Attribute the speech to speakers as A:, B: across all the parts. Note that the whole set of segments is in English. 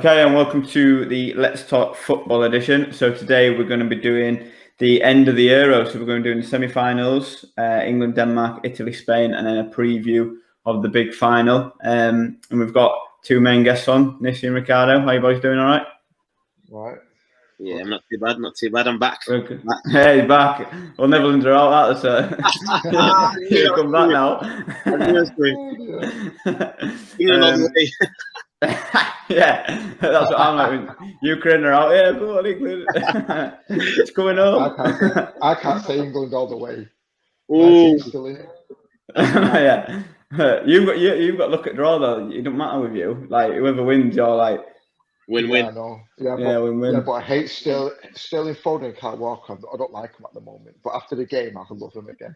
A: Okay, and welcome to the Let's Talk Football edition. So today we're going to be doing the end of the Euro. So we're going to be doing the semi-finals, England, Denmark, Italy, Spain, and then a preview of the big final. And we've got two main guests on, Nissi and Riccardo. How you boys doing? All right?
B: Right.
C: Yeah, I'm not too bad. Not too bad. I'm back.
A: Okay. Hey, back. Well, Netherlands are out. So you come back now.
C: England all the way.
A: Yeah, that's what I'm like. Ukraine are out. Yeah, go on, England. It's coming up.
B: I can't say England all the way.
C: Ooh.
B: Still in it.
A: Yeah, you've got to look at draw though. It don't matter with you. Like whoever wins, you're like
C: win-win.
B: Yeah, I know. Yeah,
A: win-win.
B: Yeah, but I hate Sterling Foden and Kyle Walker. I don't like them at the moment. But after the game, I love them again.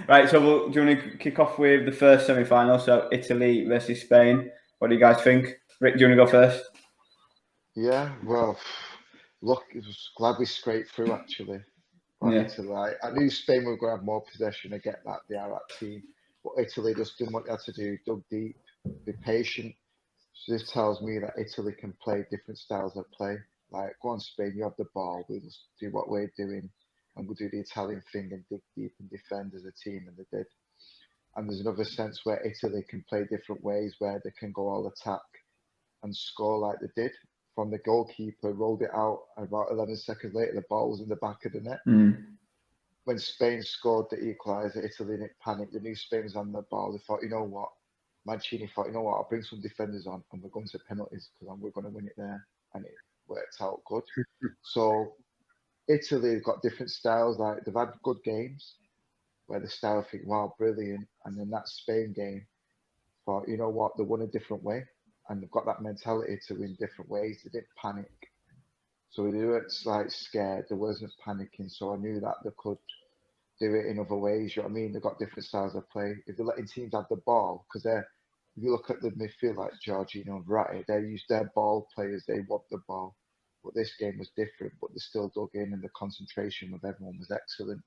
A: Right, so do you want to kick off with the first semi-final? So Italy versus Spain. What do you guys think? Rick, do you want to go first?
B: Yeah, well, look, I was glad we scraped through actually.
A: Yeah.
B: Italy. I knew Spain were going to have more possession and get that. They are that team. But Italy just did what they had to do, dug deep, be patient. So this tells me that Italy can play different styles of play. Like, go on Spain, you have the ball. We'll just do what we're doing. And we'll do the Italian thing and dig deep and defend as a team. And they did. And there's another sense where Italy can play different ways, where they can go all attack and score like they did. From the goalkeeper, rolled it out, and about 11 seconds later, the ball was in the back of the net. When Spain scored the equaliser, Italy panicked. They knew Spain was on the ball. They thought, you know what? Mancini thought, you know what? I'll bring some defenders on and we're going to penalties because we're going to win it there. And it worked out good. So Italy have got different styles. Like they've had good games where the style think, wow, brilliant. And then that Spain game, thought, you know what? They won a different way. And they've got that mentality to win different ways. They didn't panic. So they weren't like scared. They wasn't panicking. So I knew that they could do it in other ways. You know what I mean? They've got different styles of play. If they're letting teams have the ball, because if you look at the midfield like Jorginho and Verratti, they use their ball players. They want the ball. But this game was different. But they still dug in, and the concentration of everyone was excellent.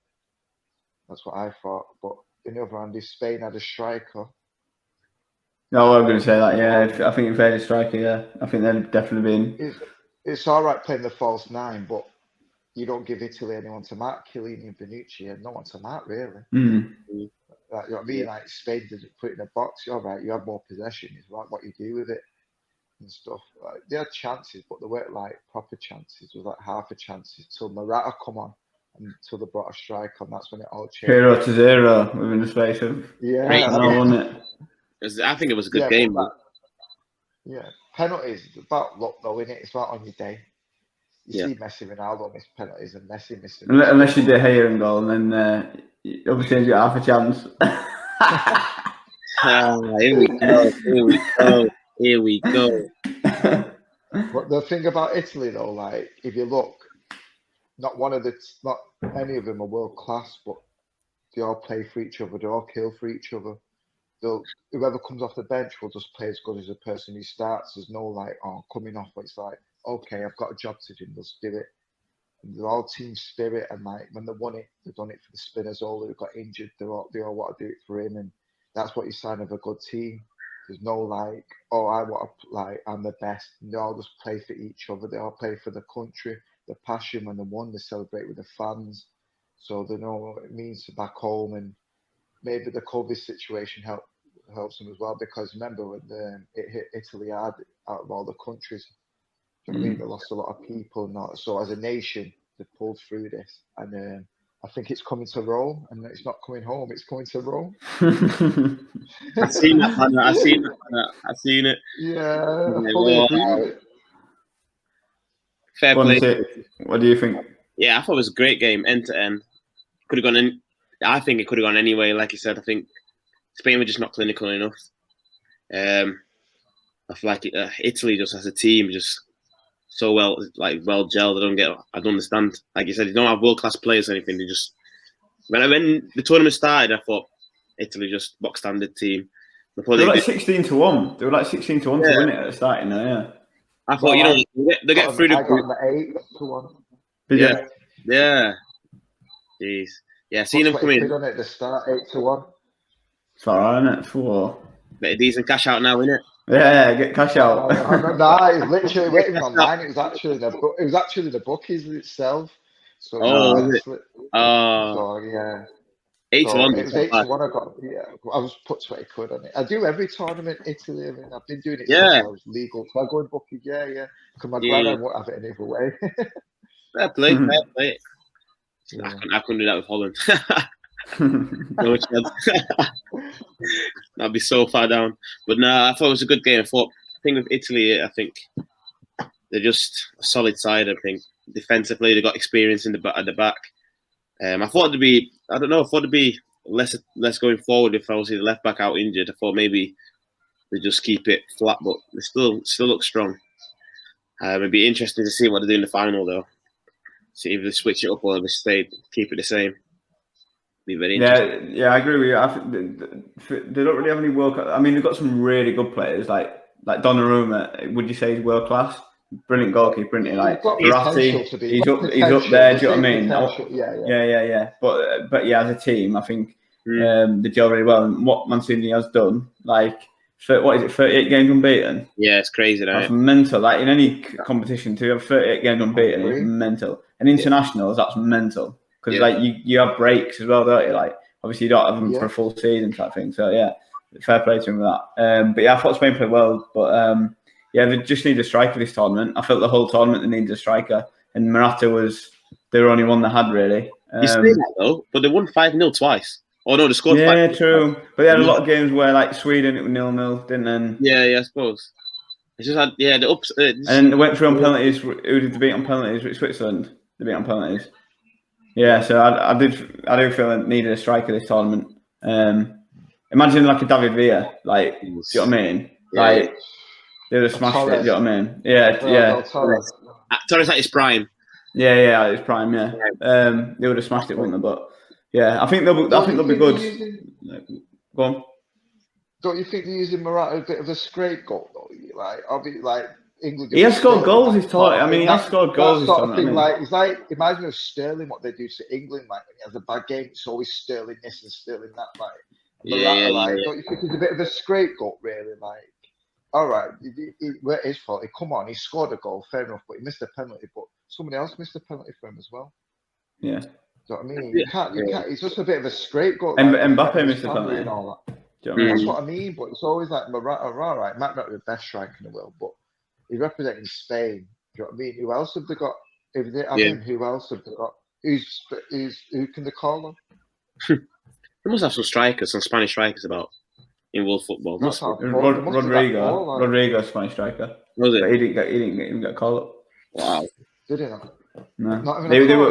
B: That's what I thought. But in the other hand, if Spain had a striker.
A: No, I'm going to say that. Yeah, I think if they had a striker, yeah, I think they'd definitely been.
B: It's all right playing the false nine, but you don't give Italy anyone to mark. Chiellini and Bonucci had no one to mark, really. Like, you know what I mean? Yeah. Like Spain didn't put it in a box. You're right, you have more possession. It's like what you do with it and stuff. Like, they had chances, but they weren't like proper chances. It was like half a chances till Morata come on and until they brought a strike on. That's when it all changed.
A: 0-0 within the space of
B: wasn't
A: it?
C: I think it was a good game.
B: Yeah, penalties. It's about luck though, innit? It's about on your day. You see Messi, Ronaldo miss penalties, and Messi missing.
A: Unless you do here and goal, and then other teams get half a chance.
C: Here we go.
B: But the thing about Italy, though, like if you look, not any of them are world class, but they all play for each other. They all kill for each other. Whoever comes off the bench will just play as good as the person who starts. There's no like, coming off, but it's like, okay, I've got a job to do, let's do it. And they're all team spirit, and like when they won it, they've done it for the Spinazzola who got injured. They all want to do it for him, and that's what you sign of a good team. There's no like, I'm the best. They all just play for each other. They all play for the country. The passion when they won, they celebrate with the fans, so they know what it means to back home. And maybe the COVID situation helps them as well, because remember when it hit Italy hard out of all the countries. I mean, they lost a lot of people. So as a nation, they pulled through this, and I think it's coming to Rome, and it's not coming home. It's coming to Rome.
C: I've seen that, man. I've seen it.
B: Yeah, I fully agree with it.
C: Fair play.
A: What do you think?
C: Yeah, I thought it was a great game, end to end. Could have gone in. I think it could have gone anyway. Like you said, I think Spain were just not clinical enough. I feel like Italy just as a team just so well gelled. I don't understand. Like you said, you don't have world class players or anything. They just when the tournament started, I thought Italy just box standard team.
A: They were like 16-1. They were like 16-1 to win it at the starting there. Yeah.
C: I thought they get through the group.
B: I got 8-1.
C: Yeah. Jeez. Yeah, seeing them come in.
B: On at the start, 8-1.
A: It's alright, isn't it? For
C: a decent cash out now, innit?
A: Yeah, get cash out.
B: Nah, it's literally waiting online. It was actually the bookies itself. So
C: Oh,
B: yeah,
C: is it? Oh,
B: so yeah.
C: 8 to
B: So
C: 1.
B: it was 8 to 1. I got I was put 20 quid on it. I do every tournament in Italy. I mean, I've been doing it since
C: Yeah,
B: I was legal. So I go in bookies. Yeah. Because my
C: yeah.
B: granddad won't have it any other way.
C: Fair play, fair play.
B: Yeah.
C: I couldn't do that with Holland. No chance. That'd be so far down. But no, I thought it was a good game. I think with Italy, I think they're just a solid side. I think defensively, they got experience at the back. I thought it'd be, I don't know, I thought it'd be less going forward if I was the left back out injured. I thought maybe they just keep it flat, but they still look strong. It'd be interesting to see what they do in the final, though. See if they switch it up or if they keep it the same. Be very interesting.
A: Yeah, I agree with you. I think they don't really have any world class. I mean, they've got some really good players like Donnarumma. Would you say he's world class? Brilliant goalkeeper, isn't he? Like Verratti, he's up there. Do you know what I mean? Yeah. But yeah, as a team, I think they gel really well. And what Mancini has done, like, what is it? 38 games unbeaten.
C: Yeah, it's crazy.
A: That's mental. Like in any competition, to have 38 games unbeaten is mental. And internationals, that's mental. Because like you have breaks as well, don't you? Like obviously you don't have them for a full season type thing. So yeah, fair play to him with that. But yeah, I thought Spain played well. But yeah, they just need a striker this tournament. I felt the whole tournament they needed a striker, and Morata was the only one they had really.
C: You say that though, but they won 5-0 twice. Oh no, they scored.
A: Yeah, true. But they had a lot of games where like Sweden, it was 0-0, didn't they?
C: Yeah, I suppose. It's just had the ups.
A: And then they went through on penalties. Who did they beat on penalties? With Switzerland, they beat on penalties. Yeah, so I do feel I needed a striker this tournament. Imagine like a David Villa, like, do you know what I mean? Like they would have smashed it. Do you know what I mean? Yeah.
C: Torres at his prime.
A: Yeah, at his prime. Yeah, they would have smashed it, wouldn't they? But yeah, I think they'll be good. Go on.
B: Don't you think they're using Morata a bit of a scapegoat though? Like, I'll be like. England,
A: he has scored goals. He's taught. I mean, he has scored goals.
B: Sort of thing, like, it's like imagine if Sterling, what they do to England, like when he has a bad game, it's always Sterling this and Sterling that. Like, don't you think he's a bit of a scapegoat, really? Like, all right, where his fault? Come on, he scored a goal, fair enough, but he missed a penalty. But somebody else missed a penalty for him as well.
A: Yeah.
B: Do you know what I mean? You can't. He's just a bit of a scapegoat.
A: Mbappe missed a penalty
B: and all that.
A: Do you know what I mean?
B: That's what I mean. But it's always like Morata. All right, might not be the best striker in the world, but he's representing Spain. Do you know what I mean? Who else have they got? If they have him, who else have they got? Who can they call them?
C: They must have some Spanish strikers about in world football.
A: Rodrigo, Spanish striker.
C: Was it?
A: But he didn't get called up.
C: Wow.
B: Did he not?
A: No.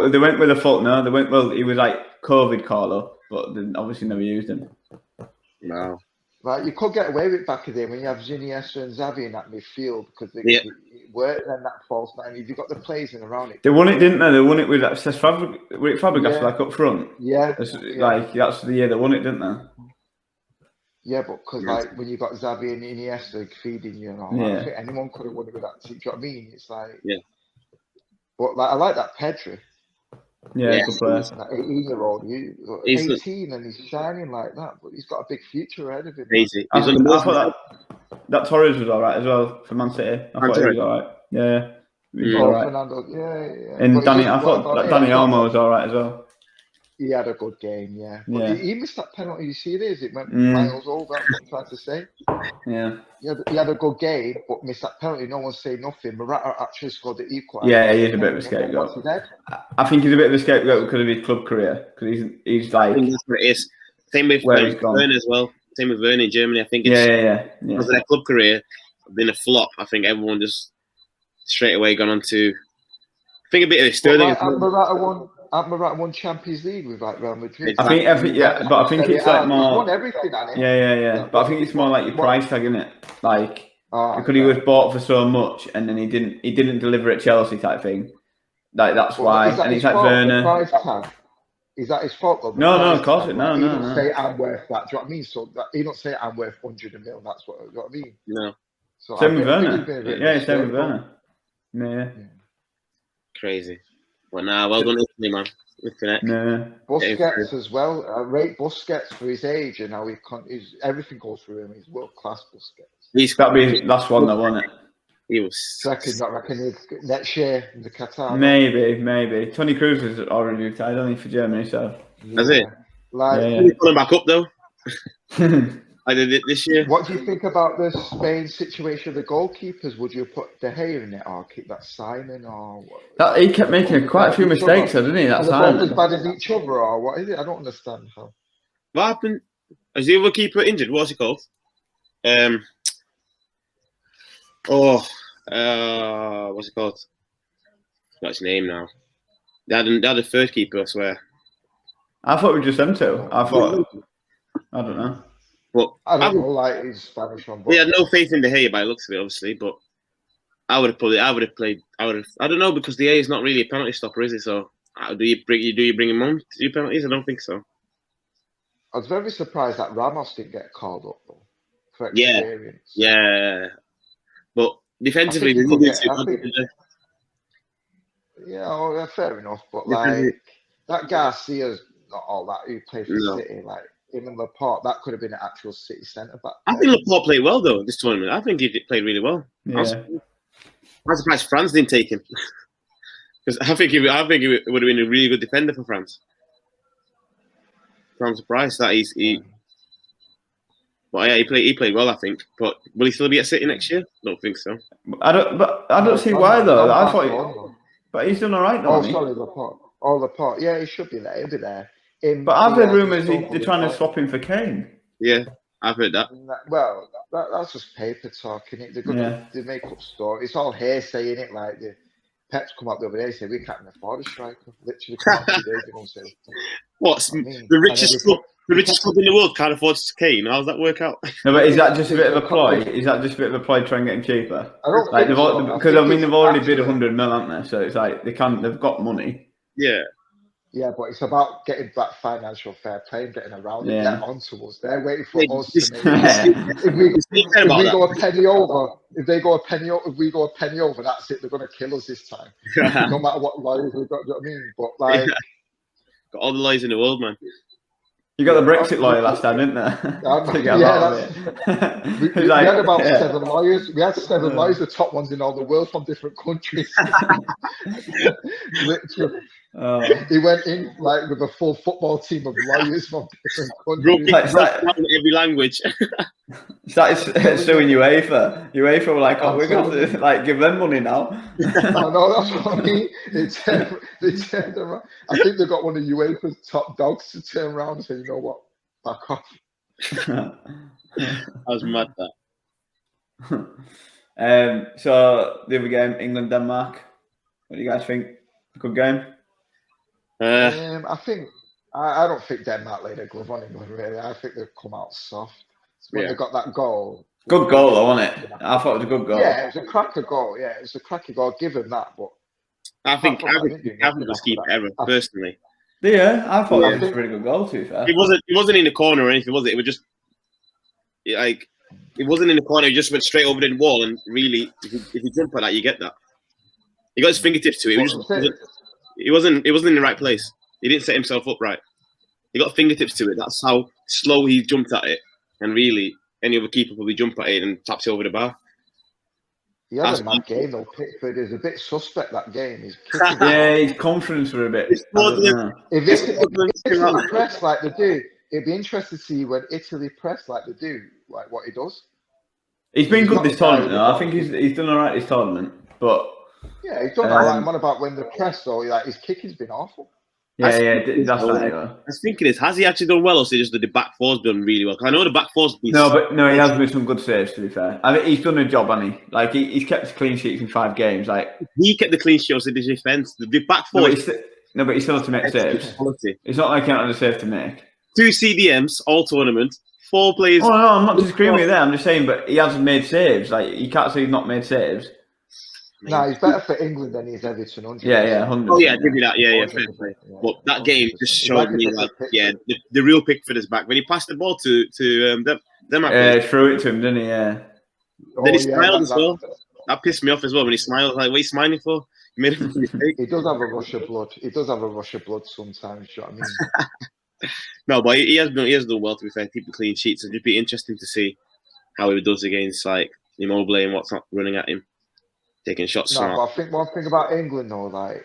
A: They went with a fault. No, they went. Well, he was like COVID call up, but they obviously never used him.
C: No.
B: Right, you could get away with it back in the day when you have Iniesta and Xavi in that midfield because they work then that false nine. If you've got the players in around it.
A: They won it, didn't they? They won it with Fabregas like up front.
B: Yeah.
A: Like that's the year they won it, didn't they?
B: Yeah, but because like when you got Xavi and Iniesta feeding you and all that, I think anyone could have won it with that. Do you know what I mean? It's like But like I like that Pedri.
A: Yeah, good player.
B: That 18-year-old, 18 and he's shining like that, but he's got a big future ahead of him.
C: Crazy.
A: I thought that Torres was all right as well for Man City. I thought he was all right. Yeah. He was all right.
B: Fernando, yeah.
A: And I thought that Dani Olmo was all right as well.
B: He had a good game, But he missed that penalty. You see this? It went miles over. That's what I'm trying to say.
A: Yeah.
B: He had a good game, but missed that penalty. No one said nothing. Morata actually scored the equaliser.
A: Yeah, he is a bit of a scapegoat. I think he's a bit of a scapegoat because of his club career. Because he's like.
C: I think that's what it is. Same with Werner as well. Same with Werner in Germany. I think it's because of their club career been a flop. I think everyone just straight away gone on to. I think a bit of Sterling.
B: Morata won Champions League with like Real Madrid.
A: I think but I think it's like more.
B: He's won everything, hasn't he?
A: Yeah. But I think it's more like your price tag, isn't it? Like because he was bought for so much and then he didn't deliver at Chelsea type thing. Like that's why. And it's like Werner.
B: Price tag. Is that his fault? Though?
A: No, of course it. No.
B: He don't say I'm worth that. Do you know what I mean? So he don't say I'm worth 100 million. That's what. Do you know what I mean?
C: No.
B: So
A: same with Werner. Yeah, same with Werner. Yeah.
C: Crazy. Well, nah, well done, Italy, man. Lifting it.
A: No.
B: Busquets as well. I rate Busquets for his age and how everything goes through him. He's world class Busquets.
A: That'll be his last one, though, won't it?
C: He was.
B: Reckon next year in the Qatar.
A: Maybe. Tony Cruz is already retired, only for Germany, so.
C: That's it.
B: Like,
C: He's pulling back up though. I did it this year.
B: What do you think about the Spain situation of the goalkeepers? Would you put De Gea in it or keep that Simon or what?
A: He kept making quite a few mistakes, didn't he? That
B: Simon. As
A: Simon.
B: bad as each other, or what is it? I don't understand how.
C: What happened? Is the other keeper injured? What's he called? What's it called? What's his name now? They had a third keeper, I swear.
A: I thought it was just them two. I don't know.
C: But
B: I don't know, like his Spanish one.
C: We had no faith in De Gea by the looks of it, obviously. But I would have played. I don't know, because De Gea is not really a penalty stopper, is it? So do you bring him on to do penalties? I don't think so.
B: I was very surprised that Ramos didn't get called up though for experience.
C: Yeah. But defensively,
B: Yeah, fair enough. But like that Garcia's not all that. Who played for City, like him and Laporte, that could have been an actual City centre back.
C: I think Laporte played well though this tournament. I think he played really well.
A: Yeah.
C: I'm surprised France didn't take him, because I think he would have been a really good defender for France. So I'm surprised that he. But yeah, he played well, I think. But will he still be at City next year? Don't think so.
A: I don't see why though. I thought, but he's done all right though.
B: Sorry, Laporte. Laporte. Yeah, he should be there. He'll be there.
A: But I've heard rumours they're trying to swap him for Kane.
C: Yeah, I've heard that.
B: Well, that's just paper talking. They're gonna they make up stories. It's all hearsay in it. Like the Pep's come up the other day and said we can't afford a striker. Literally, come up 2 days ago and say,
C: "What's the richest club? The richest club in the world can't afford Kane. How does that work out?"
A: No, but is that just a bit of a ploy? Is that just a bit of a ploy to try and get him cheaper?
B: I don't
A: like
B: think so.
A: Because I mean they've already bid 100 mil, haven't they? So it's like they've got money.
C: Yeah.
B: Yeah, but it's about getting that financial fair play and getting around it. Get onto us. They're waiting for us to make if we go a penny over, if they go a penny over, if we go a penny over, that's it. They're going to kill us this time. No matter what lawyers we've got, you know what I mean? But like,
C: got all the lawyers in the world, man.
A: You got the Brexit lawyer last time, didn't there?
B: We had about 7 lawyers. We had 7 lawyers, the top ones in all the world from different countries. Literally. He went in like with a full football team of lawyers from different countries.
C: Every language.
B: Started
A: suing UEFA. UEFA were like, we're going to like give them money now.
B: I know, that's what I mean. They turned around. I think they got one of UEFA's top dogs to turn around and say, you know what, back off.
C: I was mad that.
A: So the other game, England Denmark. What do you guys think? Good game.
B: I think I don't think Denmark laid a glove on England really. I think they've come out soft. When they got that goal.
A: Good goal though, wasn't it? I thought it was a good goal.
B: Yeah, it was a cracker goal. Yeah, it was a cracker goal. Give him that, but
C: I think was keeper error personally.
A: Yeah, I thought it was a really good goal. To be fair,
C: it wasn't in the corner or anything, was it? It was just like it wasn't in the corner. It just went straight over the wall, and really, if you jump at that, you get that. He got his fingertips to it. It wasn't in the right place. He didn't set himself up right. He got fingertips to it. That's how slow he jumped at it. And really, any other keeper probably jump at it and taps it over the bar.
B: He had a mad game though. Pickford is a bit suspect that game. He's
A: his confidence were a bit.
B: If Italy press like they do, it'd be interesting to see when Italy press like they do, like what he does.
A: He's been good this tournament though. I think he's done all right this tournament, but.
B: Yeah, he's done all right. What about when the press though? Like his kicking's been awful.
A: That's right. I
C: was thinking has he actually done well, or is it just that the back four's done really well? Because I know the back four's been.
A: No, he has made some good saves. To be fair, I mean he's done a job, hasn't he? Like he's kept clean sheets in 5 games. Like
C: he kept the clean sheets in the defense. The back four.
A: But he still has to make saves. It's not like he can't have a save to make. 2
C: CDMs all tournament. 4 players.
A: Oh no, I'm not disagreeing with you there. I'm just saying, but he hasn't made saves. Like you can't say he's not made saves.
B: No, he's better for England than he's Everton. 100%.
A: Yeah, 100%.
C: Oh yeah, give you that. Yeah, fair play. But that game just showed me that the real Pickford is back. When he passed the ball to them,
A: threw it to him, didn't he? Yeah.
C: Then he smiled as well. That pissed me off as well when he smiled. Like, what are you smiling for? Made a mistake.
B: He does have a rush of blood. He does have a rush of blood sometimes. Do you know what I mean?
C: No, but he has done well, to be fair. Keep the clean sheets. It'd be interesting to see how he does against like Immobile and what's not running at him, taking shots.
B: No, but I think one thing about England though, like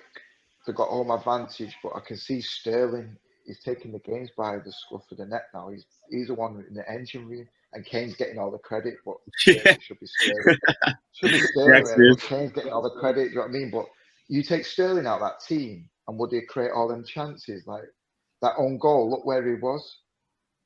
B: they got home advantage, but I can see Sterling is taking the games by the scruff of the neck now. He's the one in the engine room, and Kane's getting all the credit, but
C: Yeah.
B: should be Sterling. Should be Sterling.
C: Yeah,
B: But Kane's getting all the credit. Do you know what I mean? But you take Sterling out of that team, and would he create all them chances? Like that own goal. Look where he was.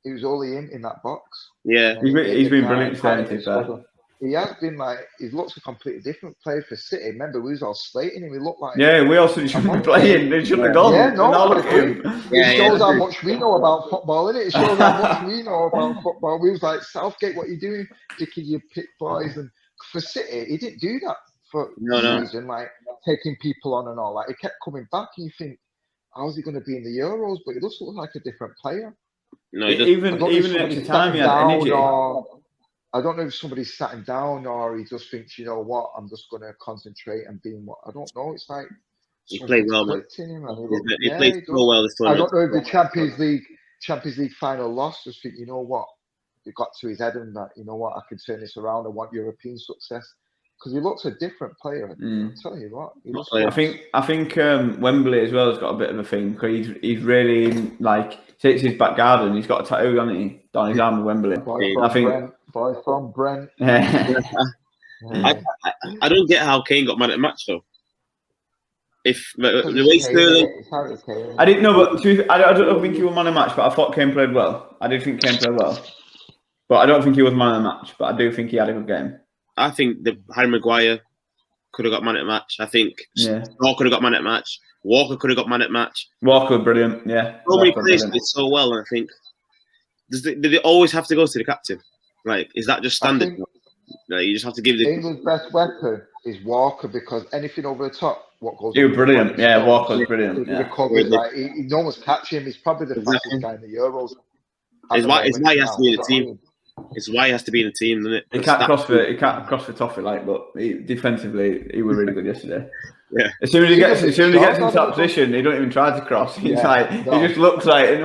B: He was only in that box.
C: Yeah,
A: He's been brilliant, Sterling, to be fair.
B: He has been like, he looks a completely different player for City. Remember, we was all slating him. He looked like.
A: Yeah, we also shouldn't be playing. They shouldn't have gone.
B: Yeah, no,
A: Now look at him.
B: It shows how much we know about football, innit? It shows how much we know about football. We was like, Southgate, what are you doing? Picking your pit boys. And for City, he didn't do that for season, like taking people on and all that. He kept coming back, and you think, how's he going to be in the Euros? But he does look like a different player.
C: no,
A: Even at the time, he had energy.
B: I don't know if somebody sat him down or he just thinks, you know what, I'm just going to concentrate and be what I don't know. It's like
C: he played well, man. He played so well this
B: I
C: tournament.
B: don't know if the Champions League final loss, just think, you know what, it got to his head and that, you know what, I can turn this around. I want European success because he looks a different player. I'm telling you what, he looks.
A: I think Wembley as well has got a bit of a thing because he's really like it's his back garden. He's got a tattoo on it down his arm of Wembley.
B: Boy from Brent.
C: I don't get how Kane got mad at the match though. If the way Sterling,
A: I didn't know, but I don't think he was man of the match. But I thought Kane played well. I do think Kane played well, but I don't think he was man of the match. But I do think he had a good game.
C: I think Harry Maguire could have got man at the match. I think Shaw could have got man at the match. Walker could have got man at the match.
A: Walker was brilliant, yeah.
C: So many players did so well, and I think did they always have to go to the captain? Like, is that just standard? Like, you just have to give the
B: England's best weapon is Walker because anything over the top, what goes?
A: He was brilliant, yeah. Walker was brilliant.
B: He recovers, like no one's catching him. He's probably the fastest guy in the Euros.
C: It's why he has to be in the team. It's why he has to be in the team, isn't it?
A: He can't cross the toffee, like, but defensively he was really good yesterday.
C: Yeah.
A: As soon as he gets into that position, he don't even try to cross. He's he just looks like it.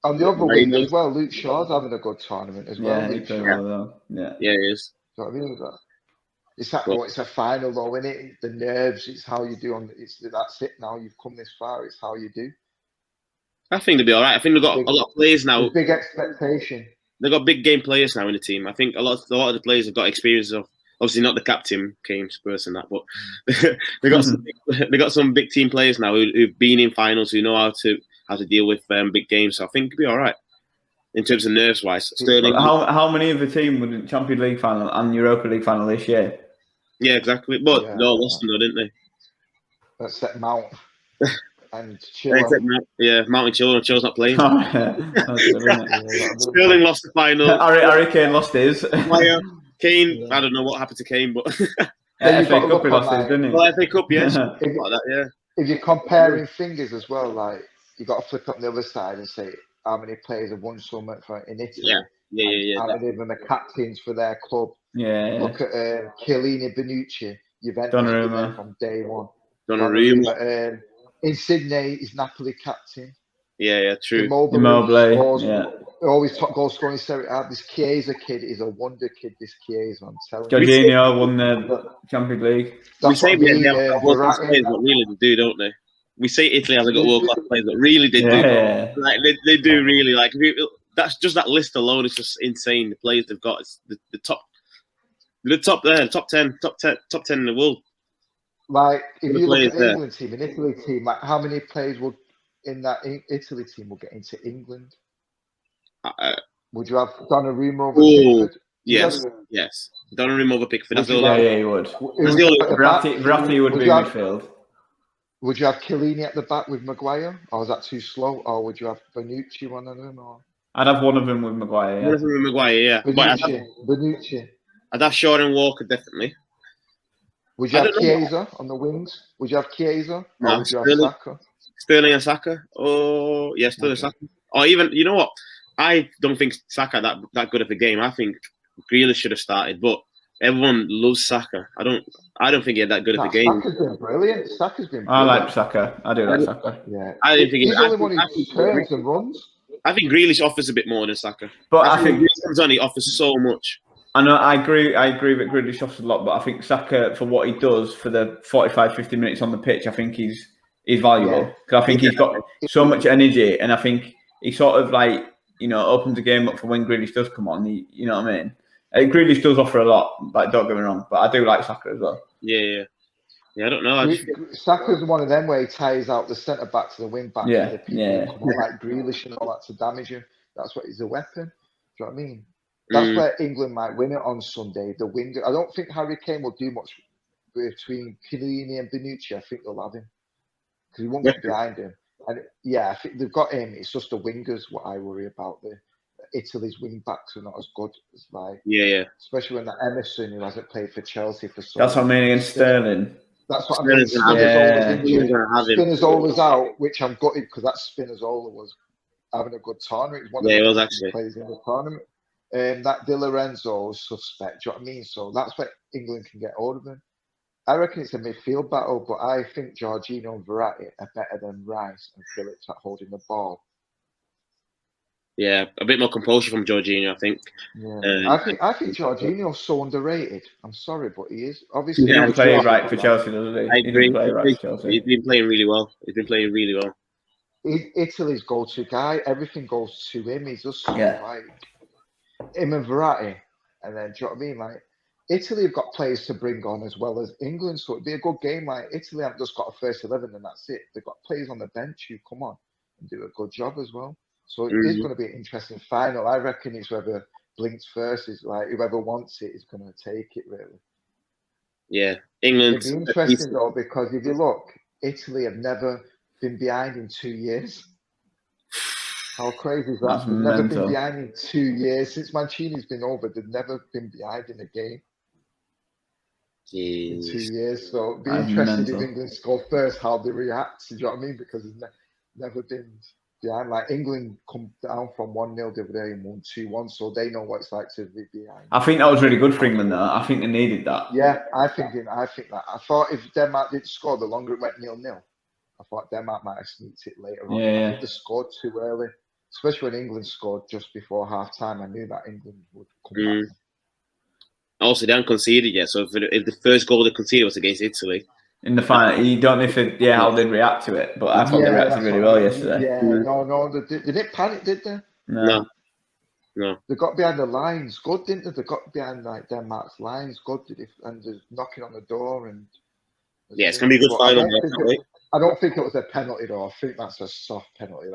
B: On the other wing as well, Luke Shaw's having a good tournament as well.
A: Yeah, he's playing well though. Yeah,
C: he is.
B: You know what I mean? It's a final though, isn't it? The nerves, it's how you do that's it now. You've come this far, it's how you do.
C: I think they'll be all right. I think they've got a lot of players now.
B: Big expectation.
C: They've got big game players now in the team. I think a lot of the players have got experience of. Obviously, not the captain, Kane, Spurs, and that, but they got some big team players now who've been in finals, who know how to deal with big games. So I think it'll be all right in terms of nerves wise. Sterling.
A: How many of the team were in Champions League final and Europa League final this year?
C: Yeah, exactly. But no, lost them though, didn't they?
B: That's that Mount and Chilwell.
C: Mount and Chilwell. Chilwell's not playing.
A: Sterling
C: lost the final.
A: Harry Kane lost his.
C: Kane, I don't know what happened to Kane, but
A: FA Cup he lost his, didn't he?
C: Well, FA Cup, yes. Like that, yeah.
B: If you're comparing fingers as well, like you got to flip up the other side and say how many players have won so much in Italy.
C: Yeah.
B: How many of them are captains for their club?
A: Yeah.
B: Look at Chiellini, Bonucci, Juventus from day one.
C: Donnarumma.
B: Insigne is Napoli captain.
C: Yeah, true.
A: Immobile.
B: Always top goal scoring Serie A. This Chiesa kid is a wonder kid. This Chiesa, I'm telling you.
A: Jorginho won the Champions League.
C: We say we have world-class players, but really they do, don't they? We say Italy hasn't got world-class players, but really they do. Like they do really. Like that's just that list alone is just insane. The players they've got, it's the top 10 in the world.
B: Like if you look at the England team, an Italy team, like how many players would in that Italy team will get into England? Would you have Donnarumma over Pickford?
C: Yes. Donnarumma over Pickford.
A: Yeah, he would. Verratti would be midfield.
B: Would you have Chiellini at the back with Maguire? Or is that too slow? Or would you have Bonucci, one of them? Or?
A: I'd have one of them with Maguire,
C: One of them with Maguire, yeah.
B: Bonucci.
C: I'd have Shaw and Walker, definitely.
B: Would you have Chiesa on the wings? Would you have Chiesa?
C: No,
B: or would you have Saka?
C: Sterling and Saka? Oh, yeah, Sterling and Saka. Or even, you know what? I don't think Saka that good of a game. I think Grealish should have started, but everyone loves Saka. I don't think he's that good at the game.
B: Saka's been brilliant. Saka's been
A: I
B: brilliant.
A: like Saka. I do like Saka.
B: Yeah.
C: I didn't think
B: He's the only one
C: I
B: who
C: think
B: turns and runs.
C: I think Grealish offers a bit more than Saka.
A: But
C: I
A: I
C: think
A: think
C: when Grealish comes on, he offers so much.
A: I know I agree that Grealish offers a lot, but I think Saka, for what he does for the 45, 50 minutes on the pitch, I think he's valuable.
B: Yeah.
A: Because I think he's got so much energy, and I think he sort of like, opens the game up for when Grealish does come on. You know what I mean? Grealish does offer a lot, like, don't get me wrong, but I do like Saka as well.
C: Yeah, I don't know.
B: Saka's one of them where he ties out the centre back to the wing back.
A: Yeah,
B: To the people who come on, like Grealish and all that to damage him. That's what he's a weapon. Do you know what I mean? That's where England might win it on Sunday. The winger. I don't think Harry Kane will do much between Chiellini and Bonucci. I think they'll have him because he won't get behind him. And I think they've got him. It's just the wingers what I worry about. Italy's wing backs are not as good as especially when that Emerson, who hasn't played for Chelsea for so.
A: That's what I mean against Sterling.
B: That's what I mean. Spinazzola's out, which I'm gutted because that Spinazzola was having a good tournament. He's one of the best players in the tournament. That Di Lorenzo is suspect. Do you know what I mean? So that's where England can get hold of him. I reckon it's a midfield battle, but I think Jorginho and Verratti are better than Rice and Phillips at holding the ball.
C: Yeah, a bit more composure from Jorginho, I think.
B: Yeah. I think Jorginho's so underrated. I'm sorry, but he is. Obviously,
A: he didn't play right for Chelsea, doesn't he?
C: I agree.
A: He didn't play right for Chelsea.
C: He's been playing really well.
B: He's Italy's go-to guy. Everything goes to him. He's just like him and Verratti. And then, do you know what I mean? Like, Italy have got players to bring on as well as England, so it'd be a good game. Like, Italy haven't just got a first 11 and that's it. They've got players on the bench who come on and do a good job as well. So it is going to be an interesting final. I reckon it's whoever blinks first is like whoever wants it is going to take it, really.
C: Yeah, England.
B: It'd be interesting though because if you look, Italy have never been behind in 2 years. How crazy is that? They've never been behind in 2 years since Mancini's been over. They've never been behind in a game. In 2 years, so it'd be interesting if England score first, how they react. Do you know what I mean? Because it's never been behind. Like England come down from 1-0 the other day and won 2-1, so they know what it's like to be behind.
A: I think that was really good for England, though. I think they needed that.
B: Yeah, I think that. I thought if Denmark didn't score, the longer it went 0-0, I thought Denmark might have sneaked it later on. I think they scored too early, especially when England scored just before half time. I knew that England would come back.
C: Also, they haven't conceded yet, so if the first goal they conceded was against Italy.
A: In the final, you don't know if how they'd react to it, but I thought they reacted really well yesterday.
B: Yeah, no, they didn't panic, did they?
C: No.
B: They got behind the lines, good, didn't they? They got behind like Denmark's lines, good, and they're knocking on the door. And
C: it's gonna be a good final.
B: I don't think it was a penalty though. I think that's a soft penalty.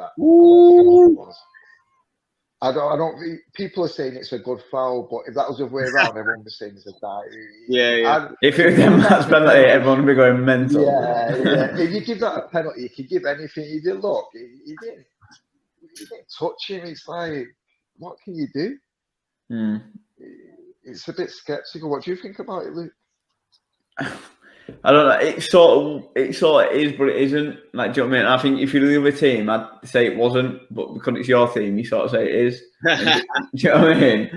B: I don't. People are saying it's a good foul, but if that was the other way around, everyone would be saying it's a die.
A: If it was Denmark's penalty, everyone would be going mental.
B: Yeah. If you give that a penalty, you can give anything. You did look. You didn't touch him. It's like, what can you do? It's a bit skeptical. What do you think about it, Luke?
A: I don't know. It sort of is, but it isn't. Like, do you know what I mean? I think if you're the other team, I'd say it wasn't, but because it's your team, you sort of say it is. Do you know what I mean?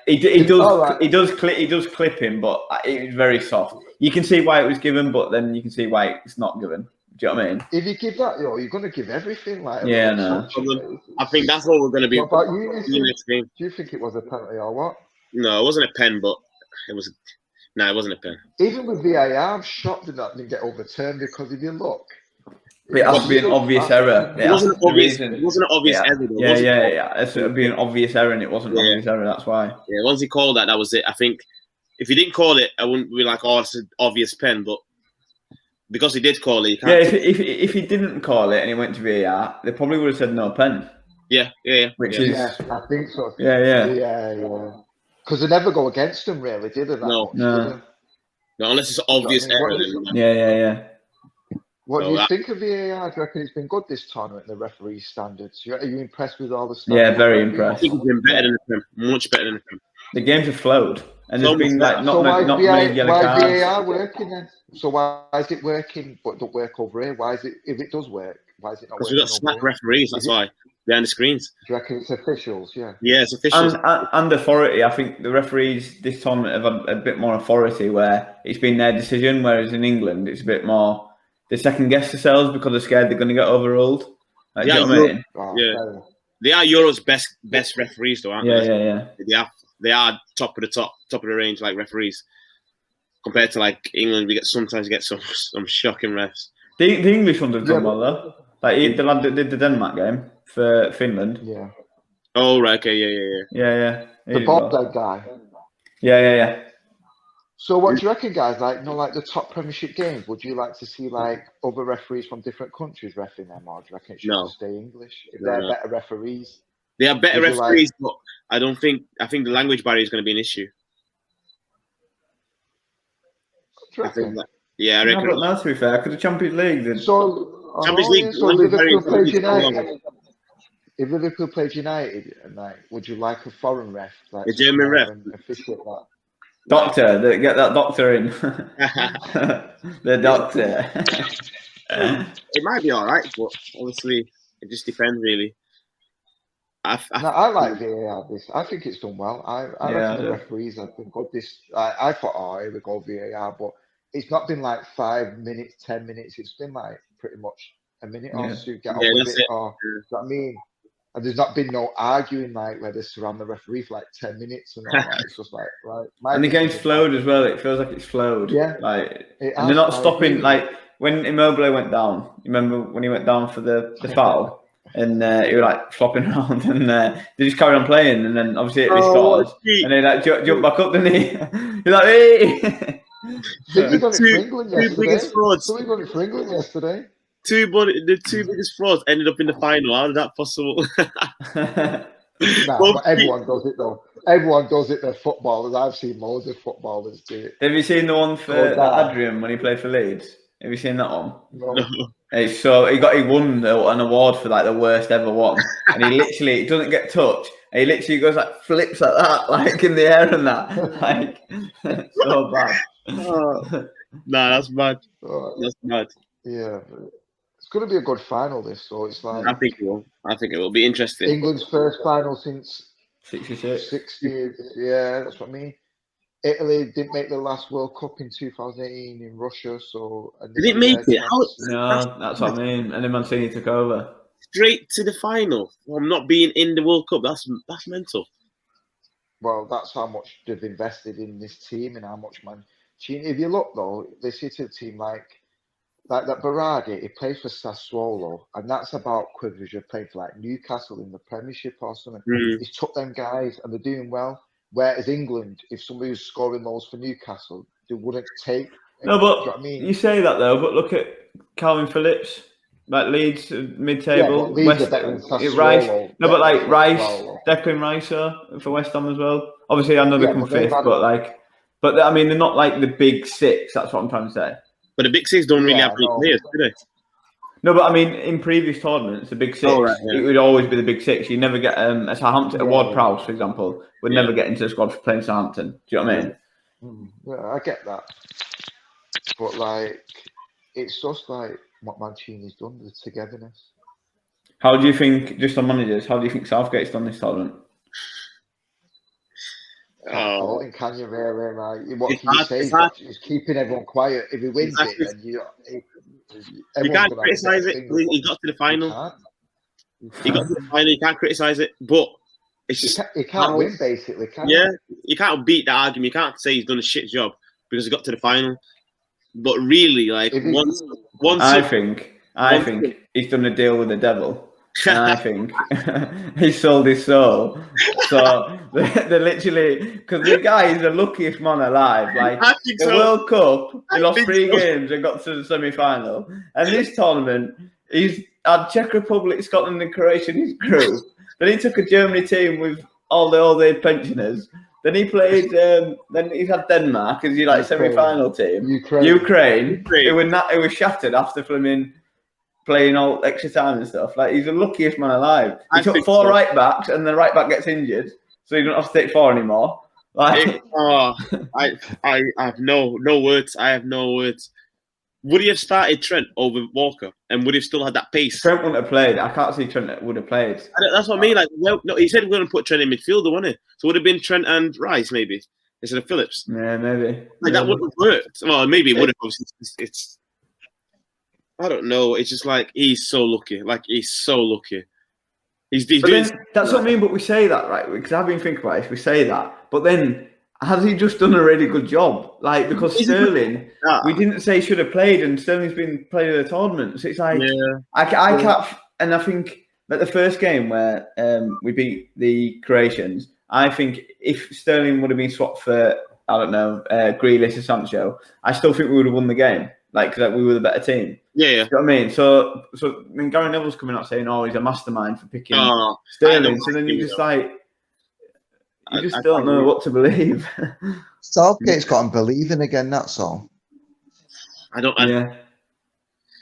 A: He does clip him, but it was very soft. You can see why it was given, but then you can see why it's not given. Do you know what I mean?
B: If you give that, you're going to give everything. Like,
A: no.
C: I think that's what we're going to be.
B: What about you, Nissi? Do you think it was a penalty or what?
C: No, it wasn't a pen, but it was. No, it wasn't a pen.
B: Even with VAR, I'm shocked that didn't get overturned because if you look,
A: it has to be an obvious error.
C: It wasn't an obvious error.
A: Yeah. It would be an obvious error, and it wasn't an obvious error. That's why.
C: Yeah, once he called that was it. I think if he didn't call it, I wouldn't be like, "Oh, it's an obvious pen." But because he did call it,
A: if he didn't call it and he went to VAR, they probably would have said no pen.
C: Yeah.
B: Which is, I think so.
A: Yeah.
B: Because they never go against them, really, did they?
C: No, unless it's obvious error.
A: Yeah.
B: What do you think of VAR? Do you reckon it's been good this tournament, the referee standards? Are you impressed with all the stuff?
A: Yeah, very impressed.
C: I think it's been better than the Prem, much better than the Prem.
A: The games have flowed, and there's been like not many yellow
B: cards.
A: Why is
B: VAR working then? So why is it working but don't work over here? Why is it? If it does work, why is it not working?
C: Because we've got slack referees. That's why behind the screens.
B: Do you reckon it's officials? Yeah.
C: Yeah, it's officials.
A: And authority. I think the referees this tournament have had a bit more authority where it's been their decision, whereas in England it's a bit more they second guess themselves because they're scared they're going to get overruled. Do you know what I mean?
C: Yeah. They are Europe's best referees, though, aren't
A: they?
C: Yeah. They are top of the range, like referees. Compared to like England, we sometimes get some shocking refs.
A: The English ones have done well though. Like the lad that did the Denmark game for Finland.
B: Yeah.
C: Oh right, okay, yeah.
B: The bald guy.
A: Yeah.
B: So what do you reckon, guys? Like, like the top Premiership games, would you like to see like other referees from different countries refereeing them, or do you reckon it should stay English? If they're better referees.
C: They are better referees, but I think the language barrier is going to be an issue.
B: I
C: reckon?
A: I reckon. No, but now to be fair, because the Champions League.
C: Champions League.
B: So Liverpool played United. If Liverpool played United, and would you like a foreign ref, like
C: a German ref,
B: officiate that?
A: Doctor, get that doctor in. The doctor.
C: It might be all right, but obviously it just depends, really.
B: I like VAR. I think it's done well. I reckon the referees have been good. I thought, here we go VAR, but it's not been like 5 minutes, 10 minutes. It's been like pretty much a minute or two. Get on with it. Or, you know what I mean? And there's not been no arguing like where they surround the referee for like 10 minutes and all that. It's just like right.
A: And the game's flowed as well. It feels like it's flowed.
B: Yeah.
A: And they're not stopping. Like when Immobile went down. You remember when he went down for the foul? And he was like flopping around, and they just carried on playing. And then obviously it scores, and he like jumped back up, didn't he? He's like, hey!
B: Somebody got it for England yesterday.
C: The two biggest frauds ended up in the final. How is that possible?
B: But everyone does it though. Everyone does it. They're footballers. I've seen loads of footballers do it.
A: Have you seen the one for Adrian when he played for Leeds? Have you seen that one?
B: No.
A: So he won an award for like the worst ever one, and he literally doesn't get touched. And he literally goes like flips like that, like in the air and that, like so bad.
C: Nah, that's bad. That's bad.
B: Yeah, it's going to be a good final. This, so it's like
C: I think it will be interesting.
B: England's first final since
A: 66.
B: 60. Yeah, that's what I mean. Italy didn't make the last World Cup in 2018 in Russia, so
C: did it make it?
A: No, that's what I mean. And then Mancini took over
C: straight to the final from not being in the World Cup. That's mental.
B: Well, that's how much they've invested in this team and how much Mancini. If you look though, they see to the team like that Berardi, he plays for Sassuolo, and that's about equivalent of playing for like Newcastle in the Premiership or something. He's took them guys, and they're doing well. Whereas England, if somebody was scoring those for Newcastle, they wouldn't take.
A: No, but
B: you know what I mean?
A: You say that though. But look at Calvin Phillips, like Leeds mid-table.
B: Yeah, Leeds are better than Sassuolo.
A: Rice. No, but like Rice, Declan Rice for West Ham as well. Obviously, I know they come fifth, but I mean they're not like the big six. That's what I'm trying to say.
C: But the big six don't really have any players, do they?
A: No, but I mean, in previous tournaments, the big six, it would always be the big six. You never get a Southampton, Ward-Prowse, for example, would never get into the squad for playing Southampton. Do you know what I mean?
B: Yeah, I get that. But, like, it's just like what Mancini's done, the togetherness.
A: How do you think, just on managers, how do you think Southgate's done this tournament?
B: Can you really, like, what can you say? He's keeping everyone quiet. If he wins it, then you
C: can't criticise it. He got to the final. He got to the final. You can't criticise it, but it's just
B: he can't win basically.
C: You can't beat that argument. You can't say he's done a shit job because he got to the final. But really, like once
A: I think he's done a deal with the devil. And I think he sold his soul. So they're literally, because the guy is the luckiest man alive. Like the World Cup, he lost 3 games and got to the semi-final. And this tournament, he's had Czech Republic, Scotland, and Croatia in his group. Then he took a Germany team with all the pensioners. Then he played. Then he's had Denmark as your semi-final team. Ukraine. It was shattered after playing all extra time and stuff. Like he's the luckiest man alive. He took 4 right backs, and the right back gets injured, so he don't have to take 4 anymore. Like,
C: I have no words. I have no words. would he have started Trent over Walker, and would he have still had that pace?
A: Trent wouldn't have played. I can't see Trent would have played.
C: That's what I mean. Like, well, no, he said we're going to put Trent in midfielder, wasn't it? So would it have been Trent and Rice maybe instead of Phillips?
A: Yeah, maybe.
C: Like that wouldn't have worked. Well, maybe it would have. Obviously, it's I don't know. It's just like he's so lucky. Like he's so lucky. He's doing.
A: That's what I mean. But we say that, right? Because I've been thinking about it. We say that, but then has he just done a really good job? Like, because Sterling, we didn't say should have played, and Sterling's been player of the tournament. So it's like I can't. And I think that the first game where we beat the Croatians, I think if Sterling would have been swapped for, I don't know, Grealish or Sancho, I still think we would have won the game. Like, cause we were the better team.
C: Yeah.
A: You know what I mean? So I mean, Gary Neville's coming out saying, "Oh, he's a mastermind for picking Sterling." So then you just like, you just don't know what to believe.
B: Southgate's got him believing again. That's all.
A: Yeah.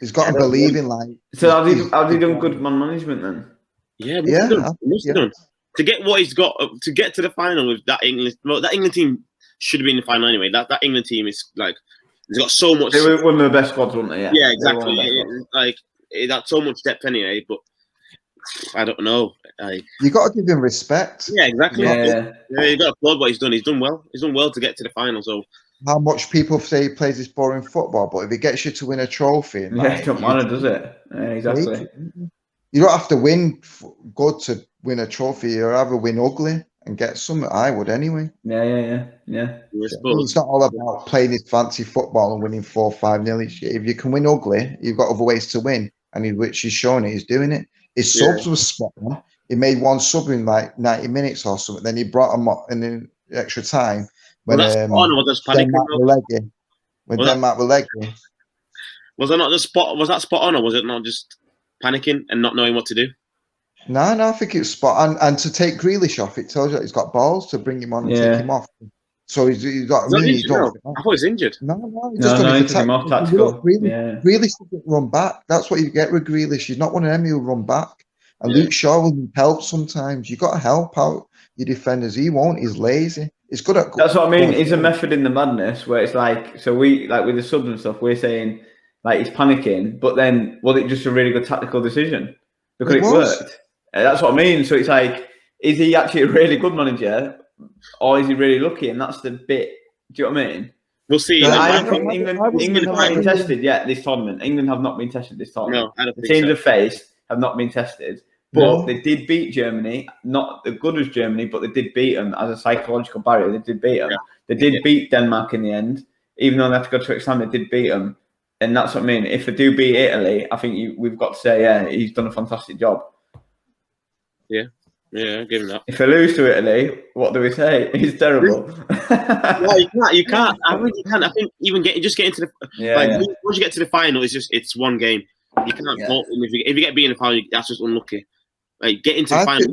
B: He's got him believing. Like,
A: so have he done good man management then?
C: Yeah, must have done. To get what he's got, to get to the final with that England, that England team should have been in the final anyway. That England team is like, he's got so much.
A: They were one of the best squads, weren't they?
C: Yeah, exactly. That's so much depth anyway. But I don't know.
B: You got to give him respect.
C: Yeah, exactly.
A: Yeah,
C: you got to applaud what he's done. He's done well. He's done well to get to the final. So
B: how much people say he plays this boring football, but if he gets you to win a trophy,
A: it don't matter, does it? Yeah, exactly.
B: You don't have to win good to win a trophy. You rather win ugly and get something. I would anyway.
A: Yeah.
B: It's not all about playing this fancy football and winning 4-5-0 each year. If you can win ugly, you've got other ways to win, and which he's showing it. He's doing it. His subs was spot on. He made one sub in like 90 minutes or something. Then he brought him up in the extra time when Denmark were leggy. Denmark were leggy.
C: Was that not the spot? Was that spot on, or was it not just panicking and not knowing what to do?
B: No, I think it's spot on. And to take Grealish off, it tells you that he's got balls to bring him on and take him off. So he's got really.
C: I thought he was injured.
B: No, he's just going to
A: take him off tactical.
B: Grealish doesn't run back. That's what you get with Grealish. He's not one of them who'll run back. And Luke Shaw will need help sometimes. You got to help out your defenders. He won't. He's lazy. He's good at.
A: That's what I mean. It's a method in the madness where it's like, so we like with the subs and stuff. We're saying like he's panicking, but then was it just a really good tactical decision because it worked? That's what I mean. So it's like, is he actually a really good manager, or is he really lucky? And that's the bit. Do you know what I mean?
C: We'll see.
A: I don't think England have not been tested yet this tournament. England have not been tested this tournament.
C: No, I don't
A: the
C: think
A: teams
C: so.
A: have faced have not been tested. But they did beat Germany, not as good as Germany, but they did beat them as a psychological barrier. They did beat them. Yeah. They did beat Denmark in the end, even though they had to go to extra time. They did beat them, and that's what I mean. If they do beat Italy, I think we've got to say, yeah, he's done a fantastic job.
C: Yeah, give him that.
A: If they lose to Italy, what do we say? He's terrible.
C: No, you can't. I think you can. I think even getting to the once you get to the final, it's one game. You can't fault him if you get beat in the final. That's just unlucky. Like get into the final.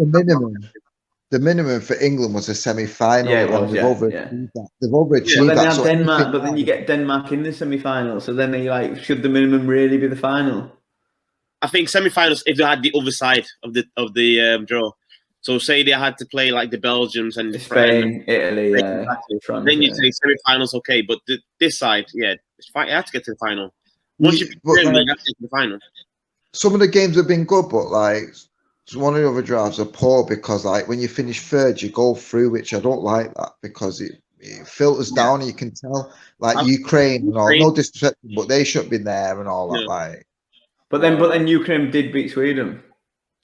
B: The minimum for England was a semi-final.
A: Yeah, it was.
B: They've overachieved that. They've overachieved
A: that.
B: Then
A: they have Denmark, but then you get Denmark in the semi-final. So then they like, should the minimum really be the final?
C: I think semi-finals if they had the other side of the draw. So say they had to play like the Belgians and
A: Spain, Italy,
C: France, then you'd say semi-finals okay, but this side, it's fine. You have to get to the final. Once you beat Germany, you have to get to the final.
B: Some of the games have been good, but like one of the other drafts are poor because like when you finish third, you go through, which I don't like that because it filters down. And you can tell like Ukraine and all. No disrespect, but they should have been there and all that. Like,
A: but then Ukraine did beat Sweden.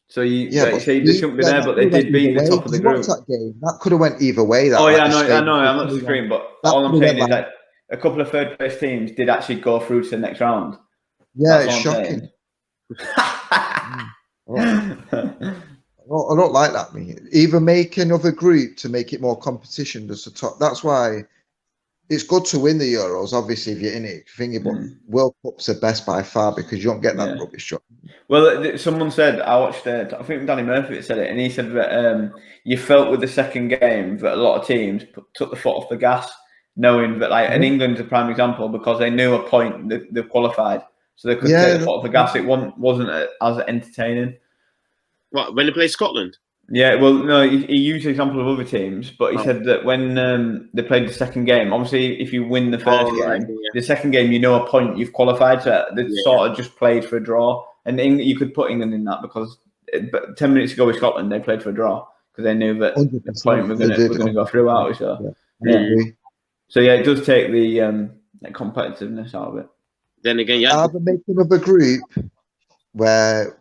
A: So they shouldn't be there, but they did beat the top of the group.
B: That game that could have went either way.
A: I know. I'm not disagreeing, but all I'm saying is that a couple of third place teams did actually go through to the next round.
B: Yeah, it's shocking. I don't like that. Either make another group to make it more competition. Just the top. That's why it's good to win the Euros. Obviously, if you're in it, but World Cups are best by far because you don't get that rubbish job.
A: Well, someone said I watched. I think Danny Murphy said it, and he said that you felt with the second game that a lot of teams took the foot off the gas, knowing that and England's a prime example because they knew a point they qualified. So they could take the foot off the gas. It wasn't as entertaining.
C: What, when they play Scotland?
A: Yeah, well, no, he used the example of other teams, but he said that when they played the second game, obviously, if you win the first game, the second game, a point, you've qualified. So they sort of just played for a draw. And you could put England in that because 10 minutes ago with Scotland, they played for a draw because they knew that the point we're going to go through, aren't we? So, So, it does take the competitiveness out of it.
C: Then again,
B: Either make another group where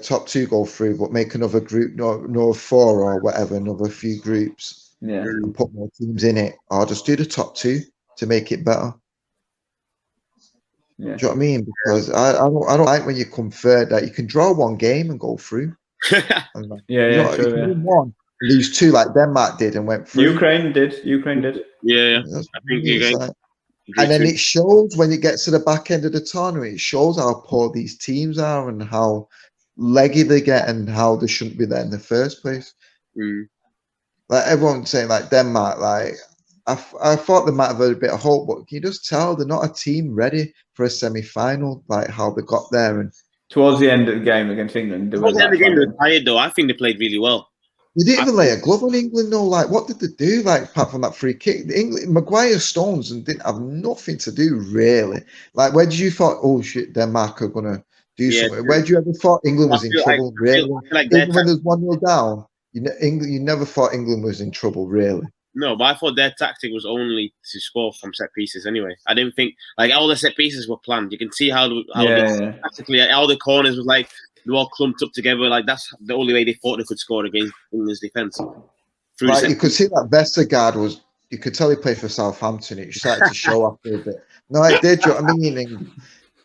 B: top 2 go through, but make another group, no 4 or whatever, another few groups, and put more teams in it, or just do the top 2 to make it better.
A: Yeah.
B: Do you know what I mean? Because I don't like when you come third that you can draw 1 game and go through. And
A: true,
B: if you win 1, lose 2 like Denmark did and went through.
A: Ukraine did.
C: Yeah. I think
B: and then it shows when it gets to the back end of the tournament, it shows how poor these teams are and how leggy they get and how they shouldn't be there in the first place. Like everyone's saying, like Denmark, like I thought they might have had a bit of hope, but you just tell they're not a team ready for a semi-final, like how they got there. And
A: towards the end of the game against England, they were
C: tired though. I think they played really well.
B: They didn't even lay a glove on England, though. Like, what did they do? Like, apart from that free kick, Maguire Stones and didn't have nothing to do really. Like, where did you thought, oh shit, Denmark are gonna do something?
C: True.
B: Where did you ever thought England was in trouble? Really? Even when there's 1-0 down, you never thought England was in trouble, really.
C: No, but I thought their tactic was only to score from set pieces anyway. I didn't think all the set pieces were planned. You can see how tactically all the corners was like they were all clumped up together. Like that's the only way they thought they could score against England's defence.
B: Like you could see that Vestergaard was. You could tell he played for Southampton. It started to show after a bit. No, it did. You know what I mean? And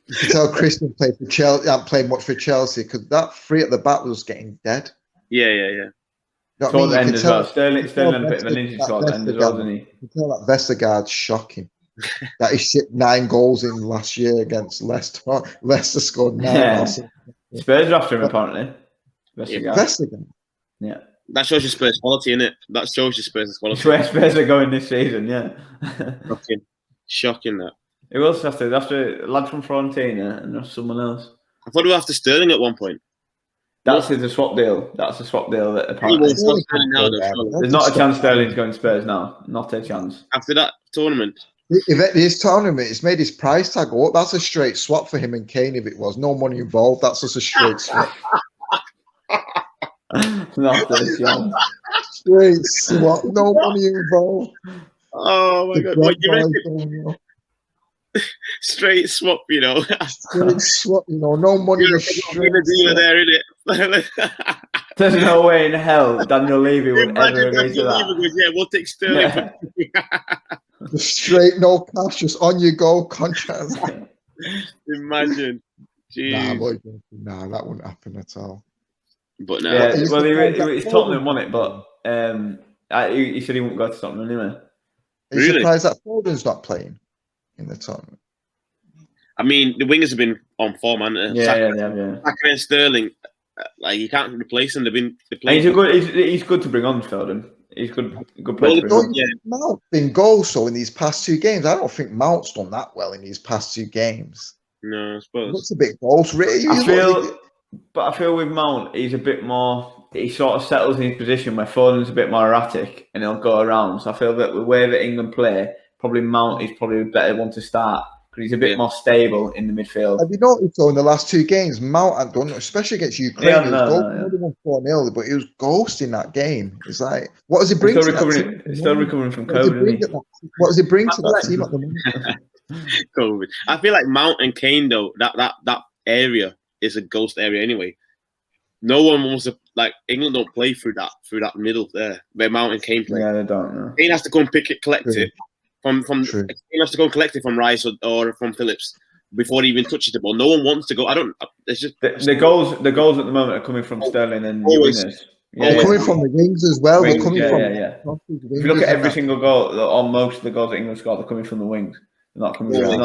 B: you could tell Christian played for Chelsea. Hadn't played much for Chelsea because that 3 at the back was getting dead.
C: Yeah.
B: You know
A: end as well. Sterling had a bit of an injury towards the end as well, didn't he?
B: You can tell that Vestergaard's shocking. That he shipped 9 goals in last year against Leicester. Leicester scored 9.
A: Spurs are after him apparently. Vestergaard. Yeah.
C: That shows your Spurs quality, innit? That shows your Spurs quality.
A: It's where Spurs are going this season, yeah.
C: Shocking that.
A: Who else after? After a lad from Fiorentina and there's someone else.
C: I thought we were after Sterling at one point.
A: That's the swap deal. That's the swap deal that apparently. There's not a chance Sterling's going to Spurs now. Not a chance.
C: After that tournament.
B: If this tournament, it's made his price tag go up. That's a straight swap for him and Kane if it was. No money involved. That's just a straight swap.
A: Not a chance.
B: Straight swap. No money involved.
C: Oh my God. What you reckon? Straight swap,
B: Straight swap, no money.
C: You're a dealer there, innit?
A: There's no way in hell Daniel Levy would ever agree to that.
C: Goes, yeah, we'll take Sterling.
B: Just straight, no cash, just on you go contract.
C: Imagine. Jeez.
B: Nah, that wouldn't happen at all.
C: But no.
A: Yeah, well, it's Tottenham won it, but he said he wouldn't go to Tottenham anyway.
B: Are you surprised that Foden's not playing in the tournament?
C: I mean, the wingers have been on form, haven't they?
A: Yeah.
C: Saka and Sterling, like you can't replace them. They're playing.
A: He's good to bring on, Foden. He's good player to bring on.
B: Mount's been goals in these past 2 games. I don't think Mount's done that well in these past 2 games.
C: No, I suppose.
B: Looks a bit goals.
A: I feel with Mount, he's a bit more. He sort of settles in his position where Foden's a bit more erratic and he'll go around. So I feel that the way that England play, probably Mount is probably a better one to start because he's a bit more stable in the midfield.
B: Have you noticed though in the last 2 games, Mount had done, especially against Ukraine, he was 4-0, but he was ghosting that game. It's like, what does he bring to that team?
A: Still recovering from COVID.
B: What does he bring to that team at the moment?
C: COVID. I feel like Mount and Kane though, that area is a ghost area anyway. No one wants to England don't play through that middle there where Mount and Kane play.
A: Yeah, they don't know.
C: Kane has to go and collect it from Kane has to go and collect it from Rice or from Phillips before he even touches the ball. No one wants to go. It's just
A: the goals at the moment are coming from Sterling and wingers.
B: They're coming from the wings as well. They're coming from.
A: If you look at every single goal, or most of the goals that England scored, they're coming from the wings. They're not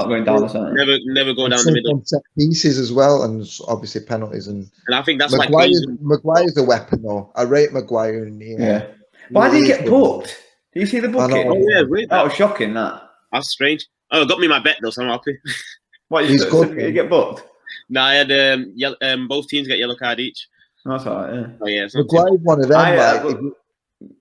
A: going down the centre.
C: Never go down the middle.
B: From set pieces as well, and obviously penalties. And
C: I think that's
B: Maguire's a weapon though. I rate Maguire in the
A: yeah. Why did he get booked? Did you see the booking?
C: Oh yeah, really?
A: That was shocking.
C: That's strange. Oh, it got me my bet though, so I'm happy.
A: What? Did you get booked?
C: No, I had both teams get yellow card each.
A: That's all right. Yeah.
C: Oh yeah, it's not too
B: Maguire's one of them. Like,
A: but-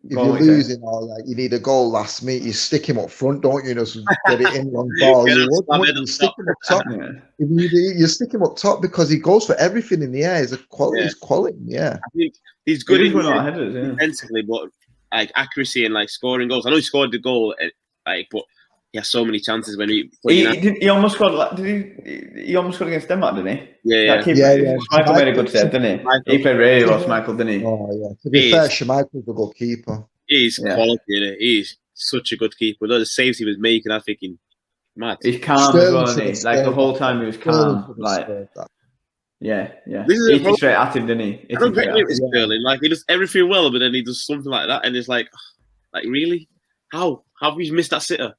B: if
A: Go on,
B: you're
A: what you saying?
B: losing or like you need a goal last minute, you stick him up front, don't you? Just get it in long balls.
C: Get
B: You
C: him
B: would,
C: slam
B: wouldn't
C: it
B: you
C: up
B: stick him up top.
A: Yeah.
B: If you stick him up top because he goes for everything in the air. He's a quality.
C: Yeah.
B: He's quality. Yeah.
C: I think he's
A: He
C: good
A: does
C: in
A: win a lot of headers, yeah.
C: defensively, but like accuracy and like scoring goals. I know he scored the goal, like, but he has so many chances when he.
A: He almost scored. Like, he almost scored against Denmark, didn't he?
C: Yeah.
A: That keeper,
B: Yeah.
A: Michael made a good save, didn't he?
C: Schmeichel.
A: He played really well,
B: Yeah.
A: Michael, didn't he?
B: Oh yeah. To be fair, Schmeichel's a good keeper.
C: He's
A: Yeah.
C: quality, innit? He's such a good keeper. The saves he was making, I'm thinking, mad.
A: He's calm as well, isn't he? Like the whole time he was calm. Like, yeah.
C: This is
A: He
C: a
A: hit straight at him, didn't he?
C: I don't get it with
B: Yeah.
C: Sterling. Like he does everything well, but then he does something like that, and it's like really? How have you missed that sitter?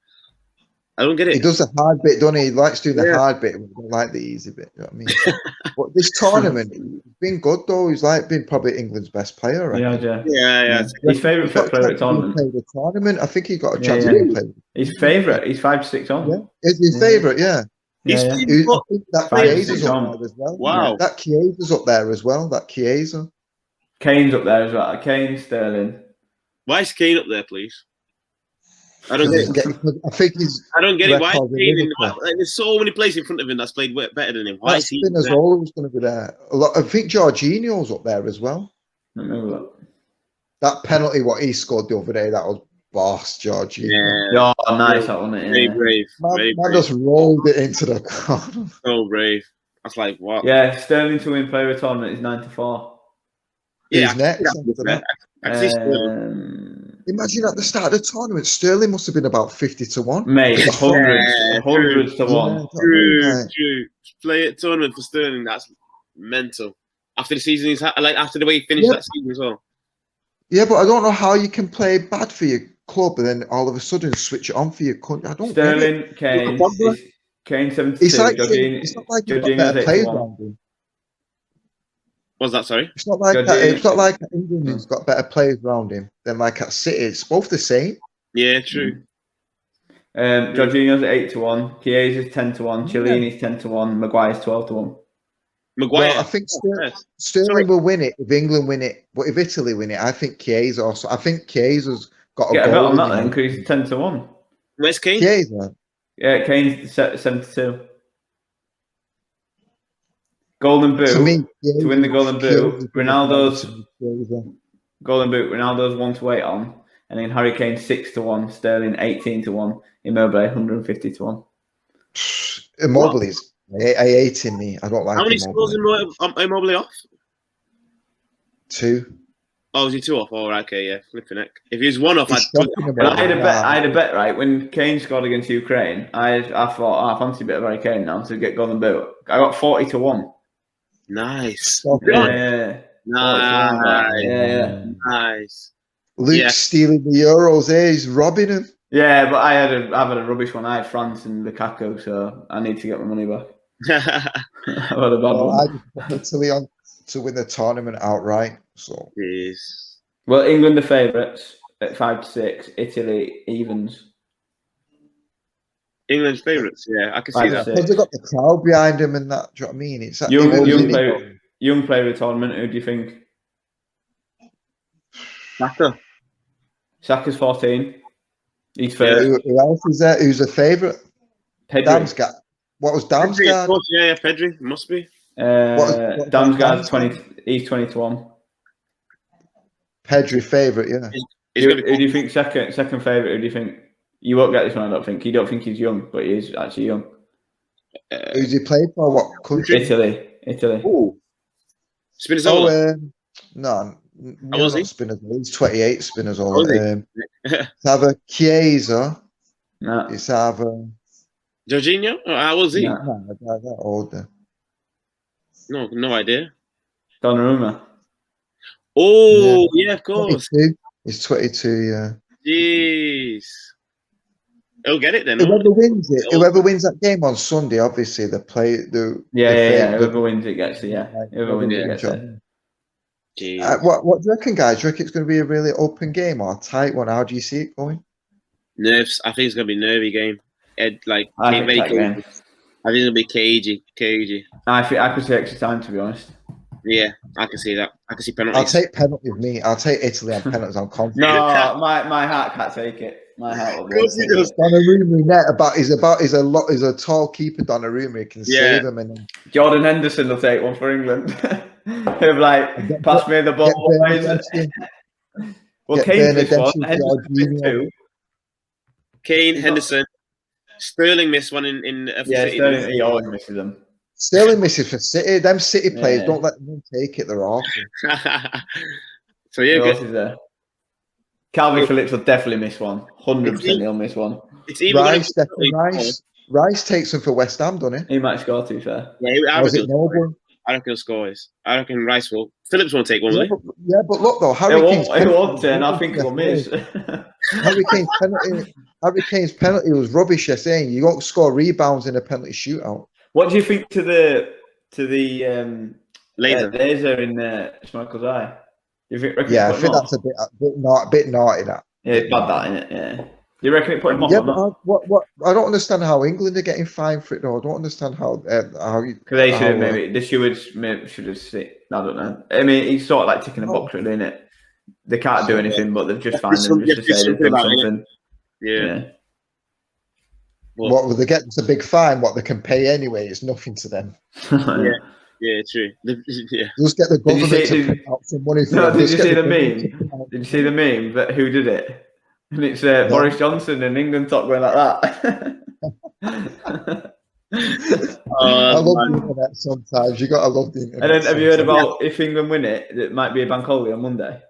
C: I don't get it.
B: He does the hard bit, doesn't he? He likes doing the
C: Yeah.
B: hard bit. We don't like the easy bit. You know what I mean? But this tournament, he's been good though. He's like been probably England's best player. Right?
A: Yeah.
C: Yeah.
A: His favourite player at the tournament.
B: The tournament. I think he got a chance
A: Yeah.
B: to play.
A: His favourite. He's 5 to 6 on.
B: Yeah, it's his favourite. Yeah.
C: He's
A: Yeah.
C: been
B: I
C: good.
B: think that
A: 5 to 6
B: Chiesa's up
A: on.
B: there as well.
C: Wow.
B: That Chiesa's up there as well. That Chiesa.
A: Kane's up there as well. Kane, Sterling.
C: Why is Kane up there, please? I don't get it.
B: I think he's.
C: I don't get it. Why is
B: record in
C: Kane in,
B: Liverpool.
C: like, there's so many players in front of him that's played better than him. Why
B: That
C: is he? There?
B: Spinazzola was going to be there. I think Jorginho's up there as well.
A: Let me have a look.
B: That penalty, what he scored the other day, that was boss, Jorginho.
C: Yeah.
A: Oh, nice that one.
C: Very
A: Yeah.
C: brave.
B: Man
C: Very brave.
B: just rolled it into the corner.
C: So brave. That's like what?
A: Yeah, Sterling to win player of the tournament is 9 to 4.
C: Yeah,
B: Who's next?
C: I
B: after that?
C: can see Sterling.
B: Imagine at the start of the tournament, Sterling must have been about 50 to 1.
A: Mate, hundreds,
C: Yeah,
A: hundreds to 1.
C: True. Play a tournament for Sterling. That's mental. After the season, he's like after the way he finished
B: Yeah.
C: that season as well.
B: Yeah, but I don't know how you can play bad for your club and then all of a sudden switch it on for your country. I don't get it.
A: Sterling, Kane,
C: Pogba.
A: Kane 72.
B: It's like
A: Jorginho,
B: it's not like you've got
A: Jorginho's
B: better
A: 8
B: players
A: to 1.
B: around him.
C: What's that? Sorry.
B: It's not like
A: Jorginho-
B: that. It's not like England has got better players around him than like at City. It's both the same.
C: Yeah, true.
A: Jorginho's 8 to 1. Chiesa's 10 to 1. Chiellini's 10 to 1. Maguire's 12 to 1.
C: Maguire.
B: Well, I think
C: Yes.
B: Sterling
C: Sorry.
B: will win it if England win it, but if Italy win it, I think Chiesa also. I think Chiesa's got a
A: Get a bet
B: goal.
A: on that
B: in
A: then,
B: him.
A: because he's 10 to 1.
C: Where's Kane?
B: Chiesa.
A: Yeah, Kane's 72. Golden Boot.
B: To me,
A: to win the Golden Boot, Ronaldo's
B: Chiesa.
A: Golden Boot. Ronaldo's 1 to 8 on. And then Harry Kane 6 to 1. Sterling 18 to 1. Immobile 150 to 1.
B: Immobile's. I hate him. I don't like
C: How many
B: Immobile.
C: scores Immobile off?
B: 2.
C: Oh, is he 2 off? Oh, right, okay, yeah. Flipping heck. If he was 1 off,
B: It's
C: I'd put
B: shocking
A: Well,
B: about
A: I had a
B: that.
A: bet. I had a bet, right? When Kane scored against Ukraine, I thought, I fancy a bit of Harry Kane now to get Golden Boot. I got 40 to 1.
C: nice.
B: Stop it.
A: Yeah.
C: Nice.
A: Yeah.
C: Nice.
B: Luke's
C: Yeah.
B: stealing the Euros. He's robbing him.
A: Yeah, but I've had a rubbish one. I had France and Lukaku, so I need to get my money back. I've had a bad
B: Well, I
A: one.
B: just put Italy on to win the tournament outright. So
C: Jeez.
A: Well, England are favourites at 5 to 6. Italy evens.
C: England's favourites, yeah, I can see
A: 5 to
C: that.
A: 6.
B: because they've got the crowd behind him and that. Do you know what I mean? It's that
A: Young
B: emotion.
A: player of the tournament. Who do you think?
C: Saka.
A: Saka's 14. He's
B: Yeah,
A: first.
B: who else is there? Who's a favourite?
A: Pedri.
B: Damsgaard. What was
C: Pedri, of
B: Damsgaard?
C: course, yeah, Pedri, must be.
B: What-
A: Damsgaard's 20. He's 20 to 1.
B: Pedri favourite, yeah.
C: He's
A: Who
C: gonna
A: do
C: be
A: you think second favourite? Who do you think? You won't get this one, I don't think. You don't think he's young, but he is actually young.
B: Who's he played for? What country?
A: Italy.
C: Oh, Spinazzola.
B: No,
C: How old is
B: not
C: he?
B: Spinazzola. He's 28,
C: How old is
B: Spinazzola. It's either Chiesa,
A: No.
B: it's either...
C: Jorginho? Oh, how old is he?
A: No.
B: No, they're older.
C: No idea.
A: Donnarumma.
C: Oh, yeah, of course.
B: 22. He's 22, yeah.
C: Jeez. He'll get it then.
B: Whoever wins it, whoever wins that game on Sunday, obviously they play the
A: Yeah. Whoever wins it gets it. Yeah. Whoever wins it gets it.
C: Jeez.
B: What do you reckon, guys? Do you reckon it's going to be a really open game or a tight one? How do you see it going?
C: Nerves. I think it's gonna be a nervy game. Ed, like
A: I think
C: very
A: tight
C: cagey.
A: game.
C: I think it'll be cagey.
A: I could say extra time, to be honest.
C: Yeah, I can see that. I can see
B: I'll
C: penalties.
B: take penalty with me. I'll take Italy on penalties. I'm confident.
A: No, my heart can't take it. My heart will
C: Of course he does.
B: Donnarumma net he's a tall keeper. Donnarumma, he can save him, and
A: Jordan Henderson will take one for England. He'll be like, pass me the ball, boys. Well, Kane's this one. Henderson missed two.
C: Kane, Henderson, Sterling missed one in
A: Yeah, Sterling, he always misses them.
B: Sterling misses for City. Them City players, don't let them take it. They're awful.
C: So yeah,
A: who else is there? Calvin Phillips will definitely miss one. 100% he'll miss one.
C: It's either
B: Rice takes them for West Ham, doesn't he?
A: He might score, to be fair.
C: Yeah, I reckon he'll score. I reckon Rice will. Phillips won't take one, will he?
B: Yeah, but look though, Harry Kane's
A: penalty, and I think he'll miss.
B: Harry Kane's penalty was rubbish. You're saying you won't score rebounds in a penalty shootout.
A: What do you think to the
C: laser
A: in Schmeichel's eye?
B: I think that's a bit naughty. That.
A: Yeah, it's bad that, isn't it? Yeah. You reckon it put him off?
B: Yeah, but I don't understand how England are getting fined for it though. I don't understand how. Because
A: they should have the stewards should have seen. I don't know. I mean, he's sort of like ticking a box, really, isn't it? They can't do anything, but they've just fined them just to say they've done something.
C: Yeah.
B: What will they get? It's a big fine. What they can pay anyway. It's nothing to them.
C: Yeah, true. Yeah.
B: Just get the government to put out some money for
A: Did you see the meme? Did you see the meme that who did it? And it's Boris Johnson and England talk going like that.
B: I love the internet sometimes. You gotta love the internet.
A: And then have you heard about if England win it, it might be a bank holiday on Monday?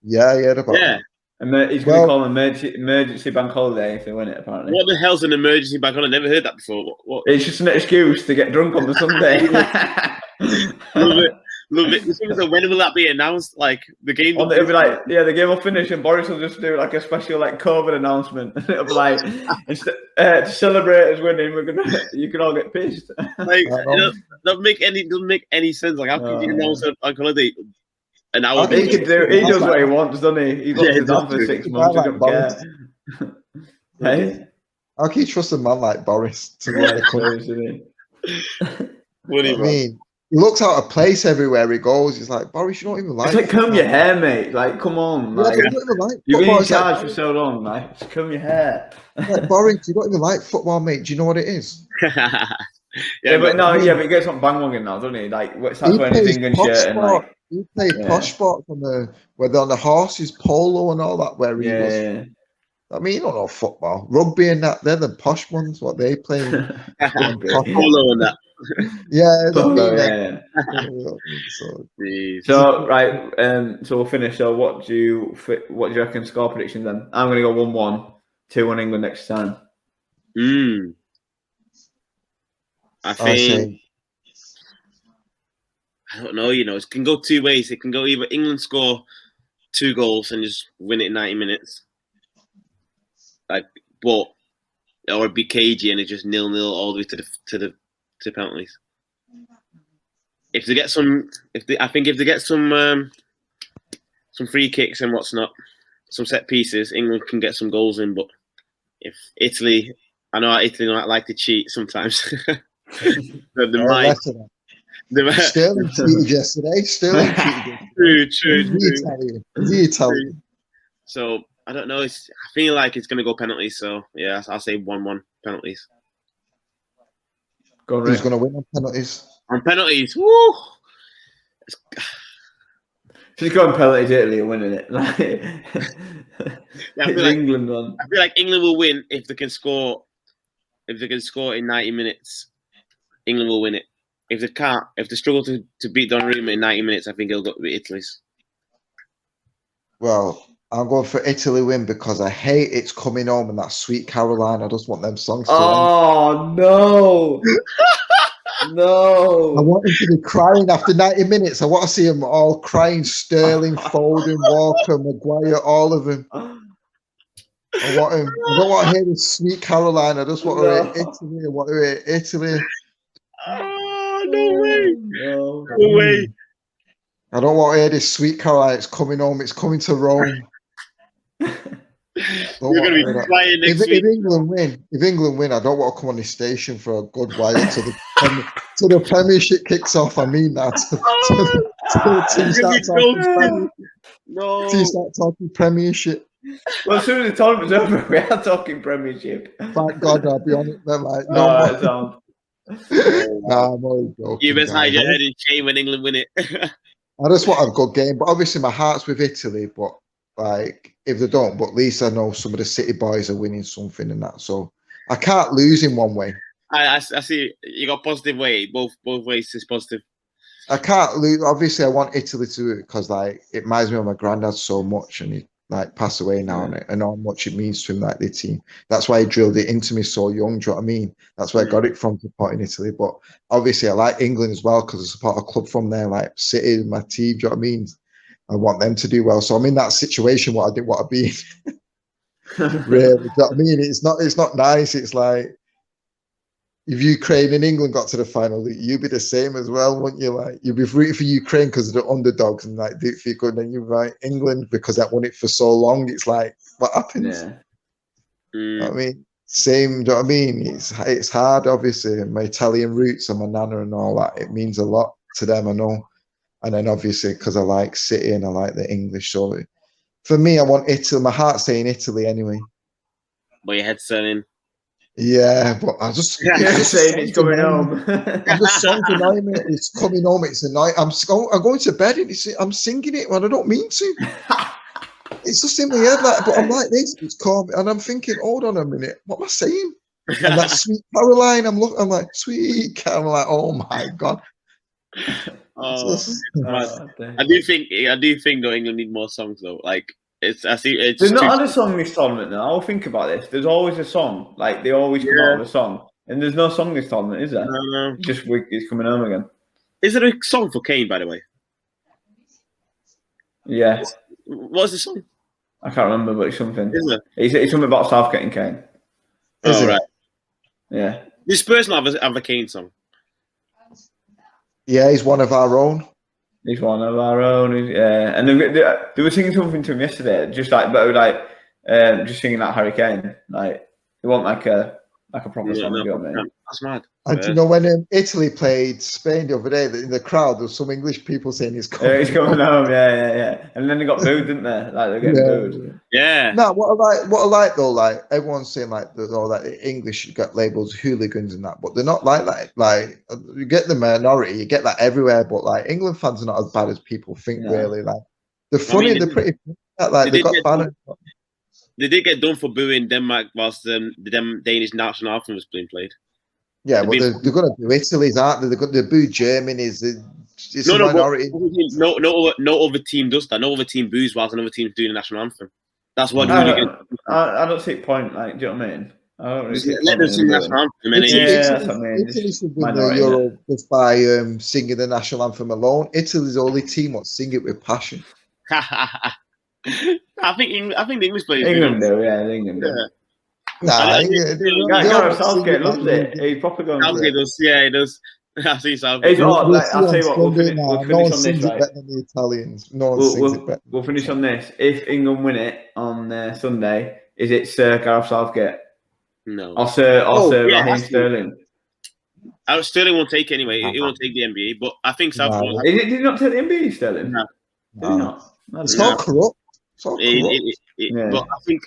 B: Yeah, I heard about that.
A: And he's going to call an emergency bank holiday if they win it, apparently.
C: What the hell's an emergency bank holiday? I've never heard that before. What?
A: It's just an excuse to get drunk on the Sunday.
C: Love it. So when will that be announced? Like the game?
A: It'll be like, the game will finish and Boris will just do like a special like COVID announcement. It'll be like, to celebrate us winning, you can all get pissed.
C: Like, doesn't make any sense. Like, how can you announce a bank holiday? An hour.
A: He does what he wants, doesn't he? He wants it down for 6 months. He don't care. Hey,
B: how can you trust a man like Boris to run the country?
C: I
B: mean, he looks out of place everywhere he goes. He's like, Boris, you don't even like.
A: It's like comb your hair, mate. Like, come on, like, you've been in charge for so long, like, just comb your hair.
B: Like, Boris, you don't even like football, mate. Do you know what it is?
A: But he gets on bandwagon now, doesn't he? Like, that's wearing his England shirt and like.
B: He played posh sports where they're on the horses, polo and all that. Where he was. Yeah. I mean, you don't know football, rugby and that. They're the posh ones. What they play?
C: Polo and that.
A: So right, so we'll finish. So what do you reckon score predictions then? I'm going to go 1-1, 2-1 England next time.
C: I think. I don't know, it can go two ways. It can go either England score 2 goals and just win it in 90 minutes. Or it'd be cagey and it's just 0-0 all the way to penalties. If they get some free kicks and what's not, some set pieces, England can get some goals in. But if Italy, I know Italy might like to cheat sometimes. They might.
B: Sterling cheated yesterday.
C: True.
B: The Italian.
C: So I don't know. I feel like it's going to go penalties. So yeah, I'll say 1-1 penalties.
B: Who's going to win on penalties?
C: On penalties, woo!
A: She's going penalties. Italy are winning it. England one.
C: I feel like England will win if they can score. If they can score in 90 minutes, England will win it. If they can't, if they struggle to beat Donnarumma in 90 minutes, I think it'll go to Italy's.
B: Well, I'm going for Italy win because I hate It's Coming Home and that Sweet Caroline. I just want them songs to
A: end. No. No.
B: I want them to be crying after 90 minutes. I want to see them all crying. Sterling, Foden, Walker, Maguire, all of them. I want him. I don't want to hear the Sweet Caroline. I just want to hear Italy. I want to hear Italy.
C: No way. No way.
B: I don't want to hear this Sweet Caroline. It's coming home. It's coming to Rome.
C: You're going to be crying next week.
B: If England win, I don't want to come on this station for a good while till the Premiership kicks off. I mean that. Team start talking
C: No.
B: Team start talking Premiership.
A: Well, as soon as the tournament's over, we are talking Premiership.
B: Thank God, I'll be on it. They're like, no
A: All
B: more.
A: right, Tom.
B: Nah, I'm always joking.
C: You best hide
B: guys.
C: your head in shame when England win it.
B: I just want a good game, but obviously my heart's with Italy. But like, if they don't, but at least I know some of the City boys are winning something and that. So I can't lose in one way.
C: I see you got positive way. Both ways is positive.
B: I can't lose. Obviously, I want Italy to do it because like it reminds me of my granddad so much, and he like passed away now, and I know how much it means to him, like the team. That's why he drilled it into me so young. Do you know what I mean? That's where I got it from, supporting Italy. But obviously, I like England as well because I support a club from there, like City, my team. Do you know what I mean? I want them to do well. So I'm in that situation what I didn't want to be in. Really, do you know what I mean? It's not nice. It's like if Ukraine and England got to the final, you'd be the same as well, wouldn't you? Like you'd be rooting for Ukraine because of the underdogs and like do it for good, and you're right, England because that won it for so long. It's like what happens?
A: Yeah.
B: You know what I mean, same. Do you know what I mean? It's hard, obviously. My Italian roots and my nana and all that. It means a lot to them, I know. And then obviously because I like City and I like the English. So for me, I want Italy. My heart's saying Italy anyway.
C: But your head's turning.
B: Yeah, but I just
A: saying it's coming home.
B: I'm just songs annoying me. It's coming home. It's annoying. I'm going to bed and I'm singing it when I don't mean to. It's just in my head, like, but I'm like this. It's calm, and I'm thinking, hold on a minute, what am I saying? And that Sweet Caroline, I'm like, Sweet Caroline, I'm like, oh my God.
C: I do think though England need more songs though. Like it's
A: There's not had a song this tournament now. I'll think about this. There's always a song. Like they always come out with a song. And there's no song this tournament, is there?
C: No.
A: Just it's coming home again.
C: Is there a song for Kane, by the way?
A: Yeah.
C: What's the song?
A: I can't remember, but it's something.
C: Is it?
A: It's something about Southgate and Kane.
B: Is it?
C: Right.
A: Yeah.
C: This person have a Kane song.
B: Yeah, he's one of our own.
A: He's one of our own. Yeah, and they were singing something to him yesterday, just just singing like Harry Kane. Like it wasn't like a proper song. You know what I mean?
C: That's mad.
B: And you know when Italy played Spain the other day, in the crowd there was some English people saying he's coming.
A: He's coming home. Yeah. And then they got booed, didn't they? Like they're getting booed.
C: Yeah.
B: No, what I like though, like everyone's saying like the English got labels hooligans and that, but they're not like that. Like you get the minority, you get that everywhere, but like England fans are not as bad as people think. No. Really, like they're funny, they're pretty. Like they got banned.
C: They did get done for booing Denmark whilst the Danish national anthem was being played.
B: Yeah, but they're going to do Italy's, aren't they? They're going to boo Germany's. It's a minority.
C: No other team does that. No other team boos whilst another team's doing the national anthem. That's what
A: I don't see a point. Like, do you know what I mean? I don't really see
C: let them sing the national anthem.
B: That's what I mean. Italy should win the Euro just by singing the national anthem alone. Italy's the only team that sing it with passion.
C: I think the English players
A: England do. Yeah, England do.
B: Nah,
A: Southgate loves it. He's proper going.
C: Southgate does. Yeah, he does. I see Southgate.
A: I'll tell you what. We'll finish on this. Right?
B: Better than the Italians. No one sings it better.
A: We'll finish on this. If England win it on Sunday, is it Sir Gareth Southgate?
C: No.
A: Or Sir Raheem Sterling?
C: Sterling won't take it anyway. He won't take the NBA. But I think Southgate.
A: Did he not take the NBA, Sterling?
C: No.
A: Did he not?
B: It's not corrupt.
C: But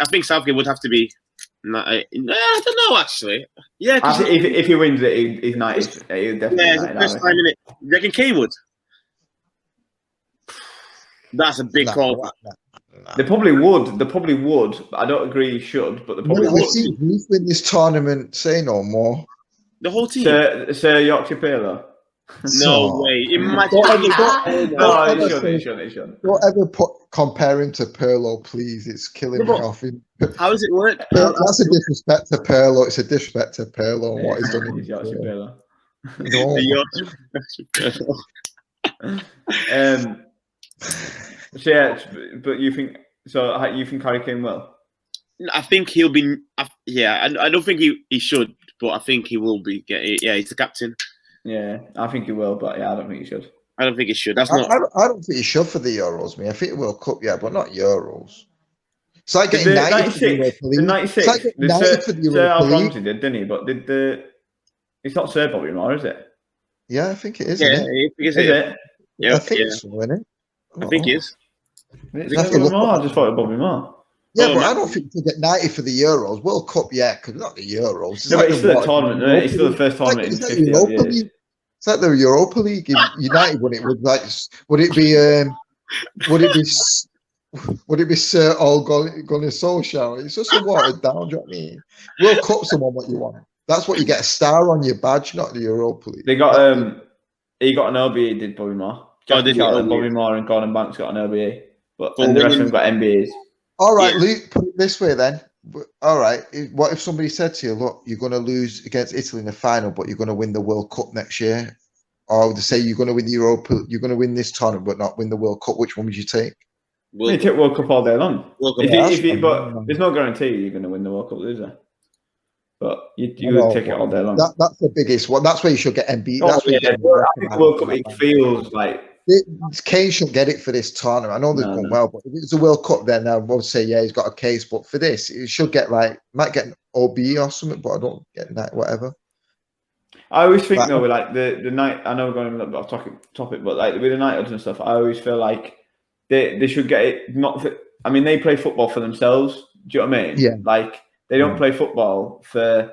C: I think Southgate would have to be. I don't know actually. Yeah,
A: if he wins it, he's 90. He'll definitely.
C: Yeah, it's the first time in it. You reckon Kane would? That's a big call.
A: They probably would. But I don't agree he should. But they probably would.
B: I see Ruth win this tournament. Say no more.
C: The whole team.
A: Sir Yorkshire Pirlo.
C: No way. Imagine.
A: He shouldn't.
B: Don't ever compare him to Pirlo, please. It's killing me off.
C: How does it work?
B: That's a disrespect to Pirlo. It's a disrespect to Pirlo and what he's done in
A: Yorkshire Pirlo. But you think so? You think Harry Kane will?
C: I think he'll be. I don't think he should, but I think he will be. Yeah, he's the captain.
A: Yeah, I think he will, but I don't think he should.
C: I don't think he should. I
B: don't think he should for the Euros, man. I think it will Cup, but not Euros. It's like getting 96.
A: The 96.
B: It's like 90 for the
A: Europa League. Did, didn't he? But it's not Sir Bobby Moore, is it?
B: Yeah, I think it is.
C: Yeah,
A: is it?
C: Yeah,
D: I think so, innit?
C: I think he is.
A: Is
D: have
A: it
D: to
A: Bobby
D: look
A: Moore?
D: up.
A: I just thought it was Bobby Moore.
D: Yeah,
C: Oh,
D: but I
C: man.
D: don't think you get 90 for the Euros. World Cup, yeah, because not the Euros. It's
A: No,
D: like
A: but it's
D: the
A: still a
D: what,
A: tournament, isn't it? It's still the first tournament in
D: it's like
A: 50 odd
D: Europa
A: years.
D: League. It's like the Europa League. If United won it, would it be Sir All Gunnar Solskjaer? It's just a watered down. Do you know what I mean? World Cup's the one what you want. That's what you get a star on your badge, not the Europa League.
A: They got he got an OBE, did Bobby Moore. Jackie
C: did he?
A: Charlton,
C: OBE.
A: Bobby Moore and Gordon Banks got an OBE. But
C: For
A: and the rest of
C: winning-
A: them got MBAs.
D: All right,
C: Yeah.
D: Luke, put it this way then. All right, what if somebody said to you, look, you're going to lose against Italy in the final, but you're going to win the World Cup next year? Or they say you're going to win the Europa, you're going to win this tournament, but not win the World Cup. Which one would you take?
A: You take World Cup all day long.
C: World Cup.
A: But there's no guarantee you're going to win the World Cup, is there? But you
D: know,
A: would take it all day long.
D: That's the biggest one. That's where you should get MB.
A: Oh,
D: That's where you
A: yeah.
D: get
A: Well, I think the World Cup, it feels like
D: Kane shouldn't get it for this tournament. I know they've gone well, but if it's a World Cup, then I would say yeah, he's got a case. But for this, he should get might get an OBE or something, but I don't get that whatever.
A: I always think though, with like the night. I know we're going a little bit off topic, but like with the Uniteds and stuff, I always feel like they should get it. Not for, I mean, they play football for themselves. Do you know what I mean?
D: Yeah.
A: Like they don't play football for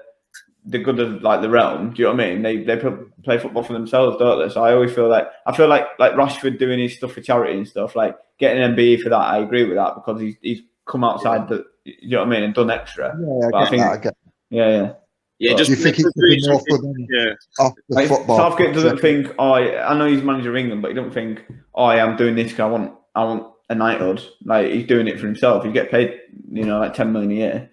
A: the good of like the realm. Do you know what I mean? They play football for themselves, don't they? So I always feel like Rashford doing his stuff for charity and stuff, like getting an MBE for that. I agree with that because he's come outside the, you know what I mean, and done extra.
D: Yeah, I get that.
A: Yeah.
C: Yeah,
D: Do you think it could be more for them off the
A: like,
D: football?
A: Southgate doesn't think, I know he's manager of England, but he don't think, I'm doing this because I want a knighthood. Like he's doing it for himself. He get paid, like 10 million a year.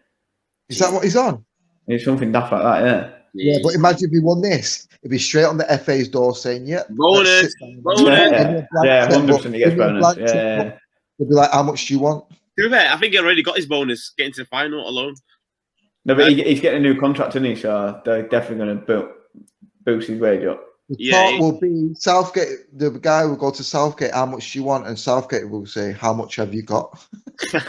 D: Is that what he's on?
A: It's something daft like that, yeah.
D: Yeah, but imagine if he won this, it'd be straight on the FA's door saying, "Yeah,
C: bonus."
A: Yeah, 100% he gets bonus. Yeah.
D: They'd be like, "How much do you want?"
C: To be fair, I think he already got his bonus getting to the final alone.
A: No, but he's getting a new contract, isn't he? So they're definitely going to boost his wage up.
D: The thought will be Southgate. The guy will go to Southgate. How much do you want? And Southgate will say, "How much have you got?"
A: Just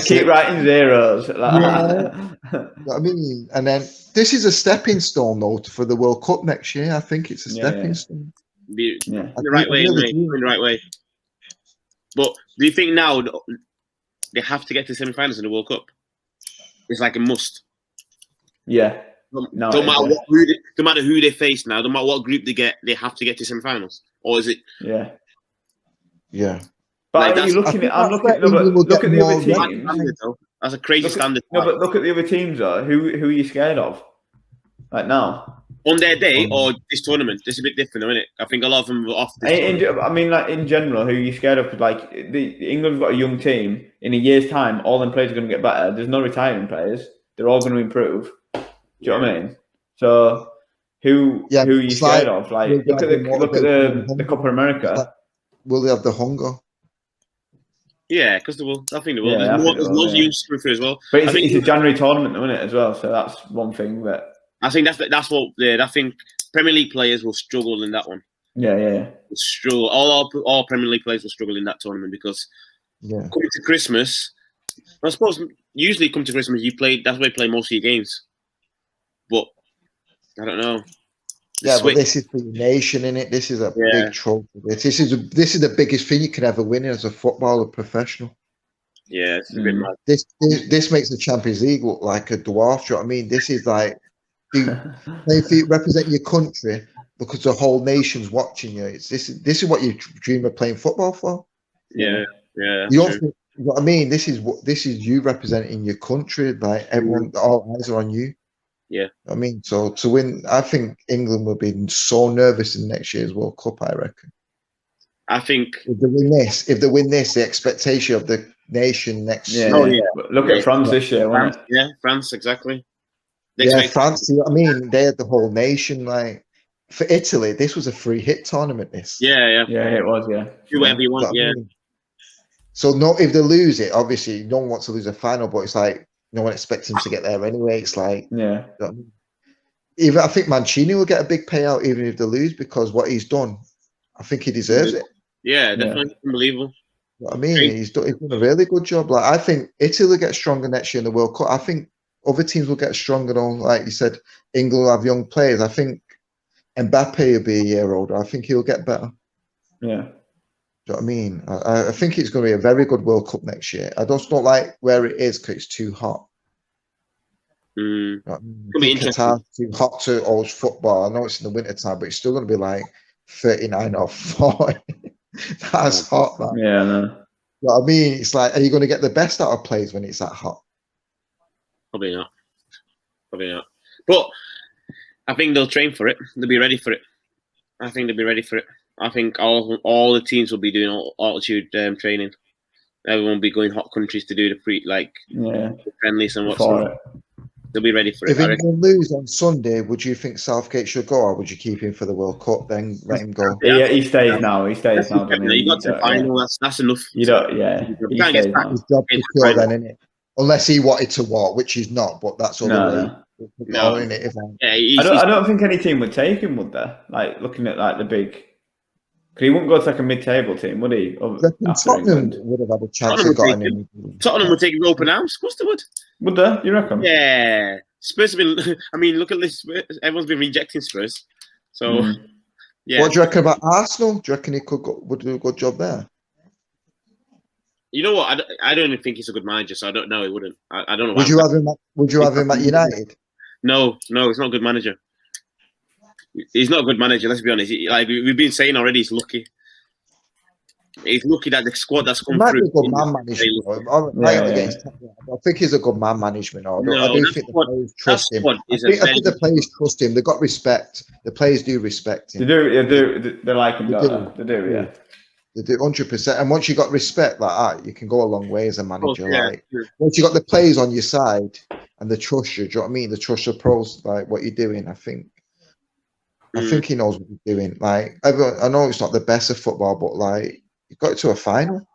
A: keep writing zeros.
D: I mean, and then this is a stepping stone, though, for the World Cup next year. I think it's a stepping stone.
C: In the right way, in the right way. But do you think now they have to get to semi-finals in the World Cup? It's like a must.
A: Yeah.
C: No matter who they face now, no matter what group they get, they have to get to semi-finals. Or is it?
D: Yeah.
A: But like, look at the other teams.
C: That's a crazy standard.
A: No, but look at the other teams though. Who are you scared of? Like now?
C: On their day or this tournament? It's a bit different, isn't it? I think a lot of them are off this
A: I mean, like in general, who are you scared of? Like England's got a young team. In a year's time, all them players are going to get better. There's no retiring players. They're all going to improve. Do you know what I mean? So who are you scared of? Like look at the Copa America.
D: Will they have the hunger?
C: Yeah, because they will. I think they will. There's loads of youths through as well.
A: But it's a January tournament, isn't it, as well? So that's one thing that
C: I think that's what. I think Premier League players will struggle in that one.
A: Yeah.
C: Struggle. All Premier League players will struggle in that tournament because coming to Christmas, I suppose usually come to Christmas that's where you play most of your games. But I don't know.
D: But this is for your nation, innit? This is a big trophy. This is the biggest thing you can ever win as a footballer professional.
C: Yeah, it's a bit mad.
D: This makes the Champions League look like a dwarf. Do you know what I mean? This is like if you represent your country because the whole nation's watching you. This is what you dream of playing football for.
C: Yeah.
D: You don't think, you know what I mean? This is you representing your country. Like everyone, all eyes are on you.
C: Yeah.
D: I mean, so to win, I think England will be so nervous in next year's World Cup, I reckon.
C: I think
D: if they win this, the expectation of the nation next year.
A: Look at France this year,
C: wasn't it? Yeah, France, exactly.
D: France, you know what I mean? They had the whole nation. Like for Italy, this was a free hit tournament.
A: Yeah, it was,
C: do whatever you want,
D: I mean? So if they lose it, obviously no one wants to lose a final, but it's like no one expects him to get there anyway. It's like, you know what I mean? Even I think Mancini will get a big payout even if they lose because what he's done, I think he deserves it.
C: Yeah, definitely unbelievable.
D: You know what I mean, he's done a really good job. Like I think Italy will get stronger next year in the World Cup. I think other teams will get stronger. Though, like you said, England will have young players. I think Mbappe will be a year older. I think he'll get better.
A: Yeah.
D: Do you know what I mean? I think it's going to be a very good World Cup next year. I just don't like where it is because it's too hot.
C: Mm.
D: You know what I mean?
C: It'll be interesting.
D: Qatar's too hot to watch football. I know it's in the winter time, but it's still going to be like 39 or 40. That's hot, man.
A: Yeah, I know.
D: You know what I mean? It's like, are you going to get the best out of players when it's that hot?
C: Probably not. But I think they'll train for it. They'll be ready for it. I think all the teams will be doing altitude training. Everyone will be going hot countries to do the friendlies and whatsoever. They'll be ready for it.
D: If England lose on Sunday, would you think Southgate should go, or would you keep him for the World Cup? Then let him go.
A: Yeah, he stays now. He stays now.
C: You got to the final. That's enough.
A: You don't. Yeah, he stays now.
D: His job secure then, isn't it? Unless he wanted to walk, which he's not. But that's all the way.
C: No.
A: I don't think any team would take him, would they? Like looking at like the big, because he wouldn't go to like a mid-table team, would he?
D: Tottenham would have had a chance of getting him.
C: Tottenham would take him open arms. Of course they would.
A: Would they? You reckon?
C: Yeah. Spurs have been. I mean, look at this. Everyone's been rejecting Spurs. So, yeah.
D: What do you reckon about Arsenal? Do you reckon he would do a good job there?
C: You know what? I don't even think he's a good manager, so I don't know. He wouldn't. I don't know.
D: Would you have him at United?
C: No, he's not a good manager. He's not a good manager. Let's be honest. Like we've been saying already, he's lucky. He's lucky that the squad that's come through.
D: Be a good man management. I think he's a good man management. I do think the players trust him. I think the players trust him. They've got respect. The players do respect him.
A: They do. They like him. They do. Yeah.
D: They do 100%. And once you got respect like that, you can go a long way as a manager. Once you got the players on your side and they trust you, do you know what I mean? They trust the pros, like what you're doing. I think he knows what he's doing. Like I know it's not the best of football, but like you got to a final.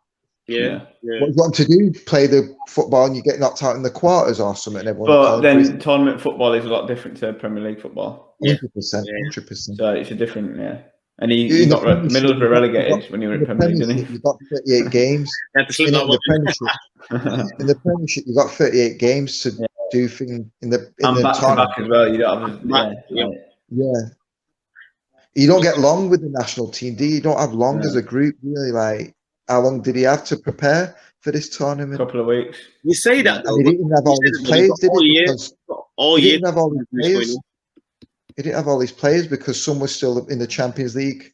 C: Yeah.
D: What you want to do? Play the football and you get knocked out in the quarters or something.
A: But then tournament football is a lot different to Premier League football.
D: 100%, 100%.
A: So it's a different, And he got Middlesbrough relegated when he were in Premier League, didn't he?
D: You got 38 games. In the Premiership, you got 38 games to do things in the
A: back to back as well. You don't
D: have You don't get long with the national team, do you? You don't have long as a group, really. Like, how long did he have to prepare for this tournament?
A: A couple of weeks.
C: You say that, though.
D: He didn't have all these players, did he?
C: He
D: didn't have all these players. He didn't have all these players because some were still in the Champions League.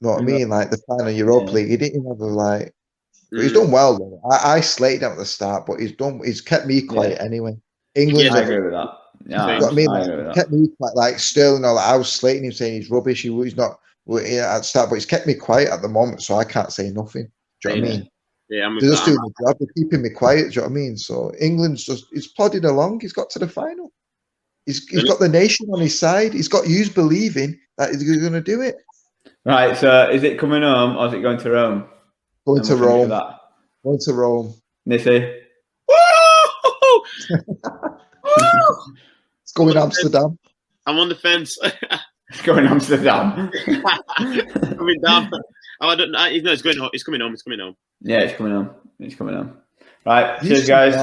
D: You know what I mean? Like the final Europa League. He didn't have but he's done well though. I slated him at the start, but he's kept me quiet anyway. England.
A: I agree with that. Yeah,
D: you know what I mean? Like, kept me quiet. Like Sterling, I was slating him, saying he's rubbish. He's not at the start, but he's kept me quiet at the moment, so I can't say nothing. Do you know what I mean?
C: Yeah,
D: they're just doing the job. They're keeping me quiet. Do you know what I mean? So England's he's plodding along. He's got to the final. He's got the nation on his side. He's got you believing that he's going to do it.
A: Right. So is it coming home or is it going to Rome?
D: Going to Rome. Going to Rome.
A: Nissi.
D: It's going to Amsterdam.
C: I'm on the fence.
A: It's going to Amsterdam.
C: Coming down. I don't know. No, it's going home. It's coming home. It's coming home.
A: Yeah, it's coming home. It's coming home. Right. Cheers, guys.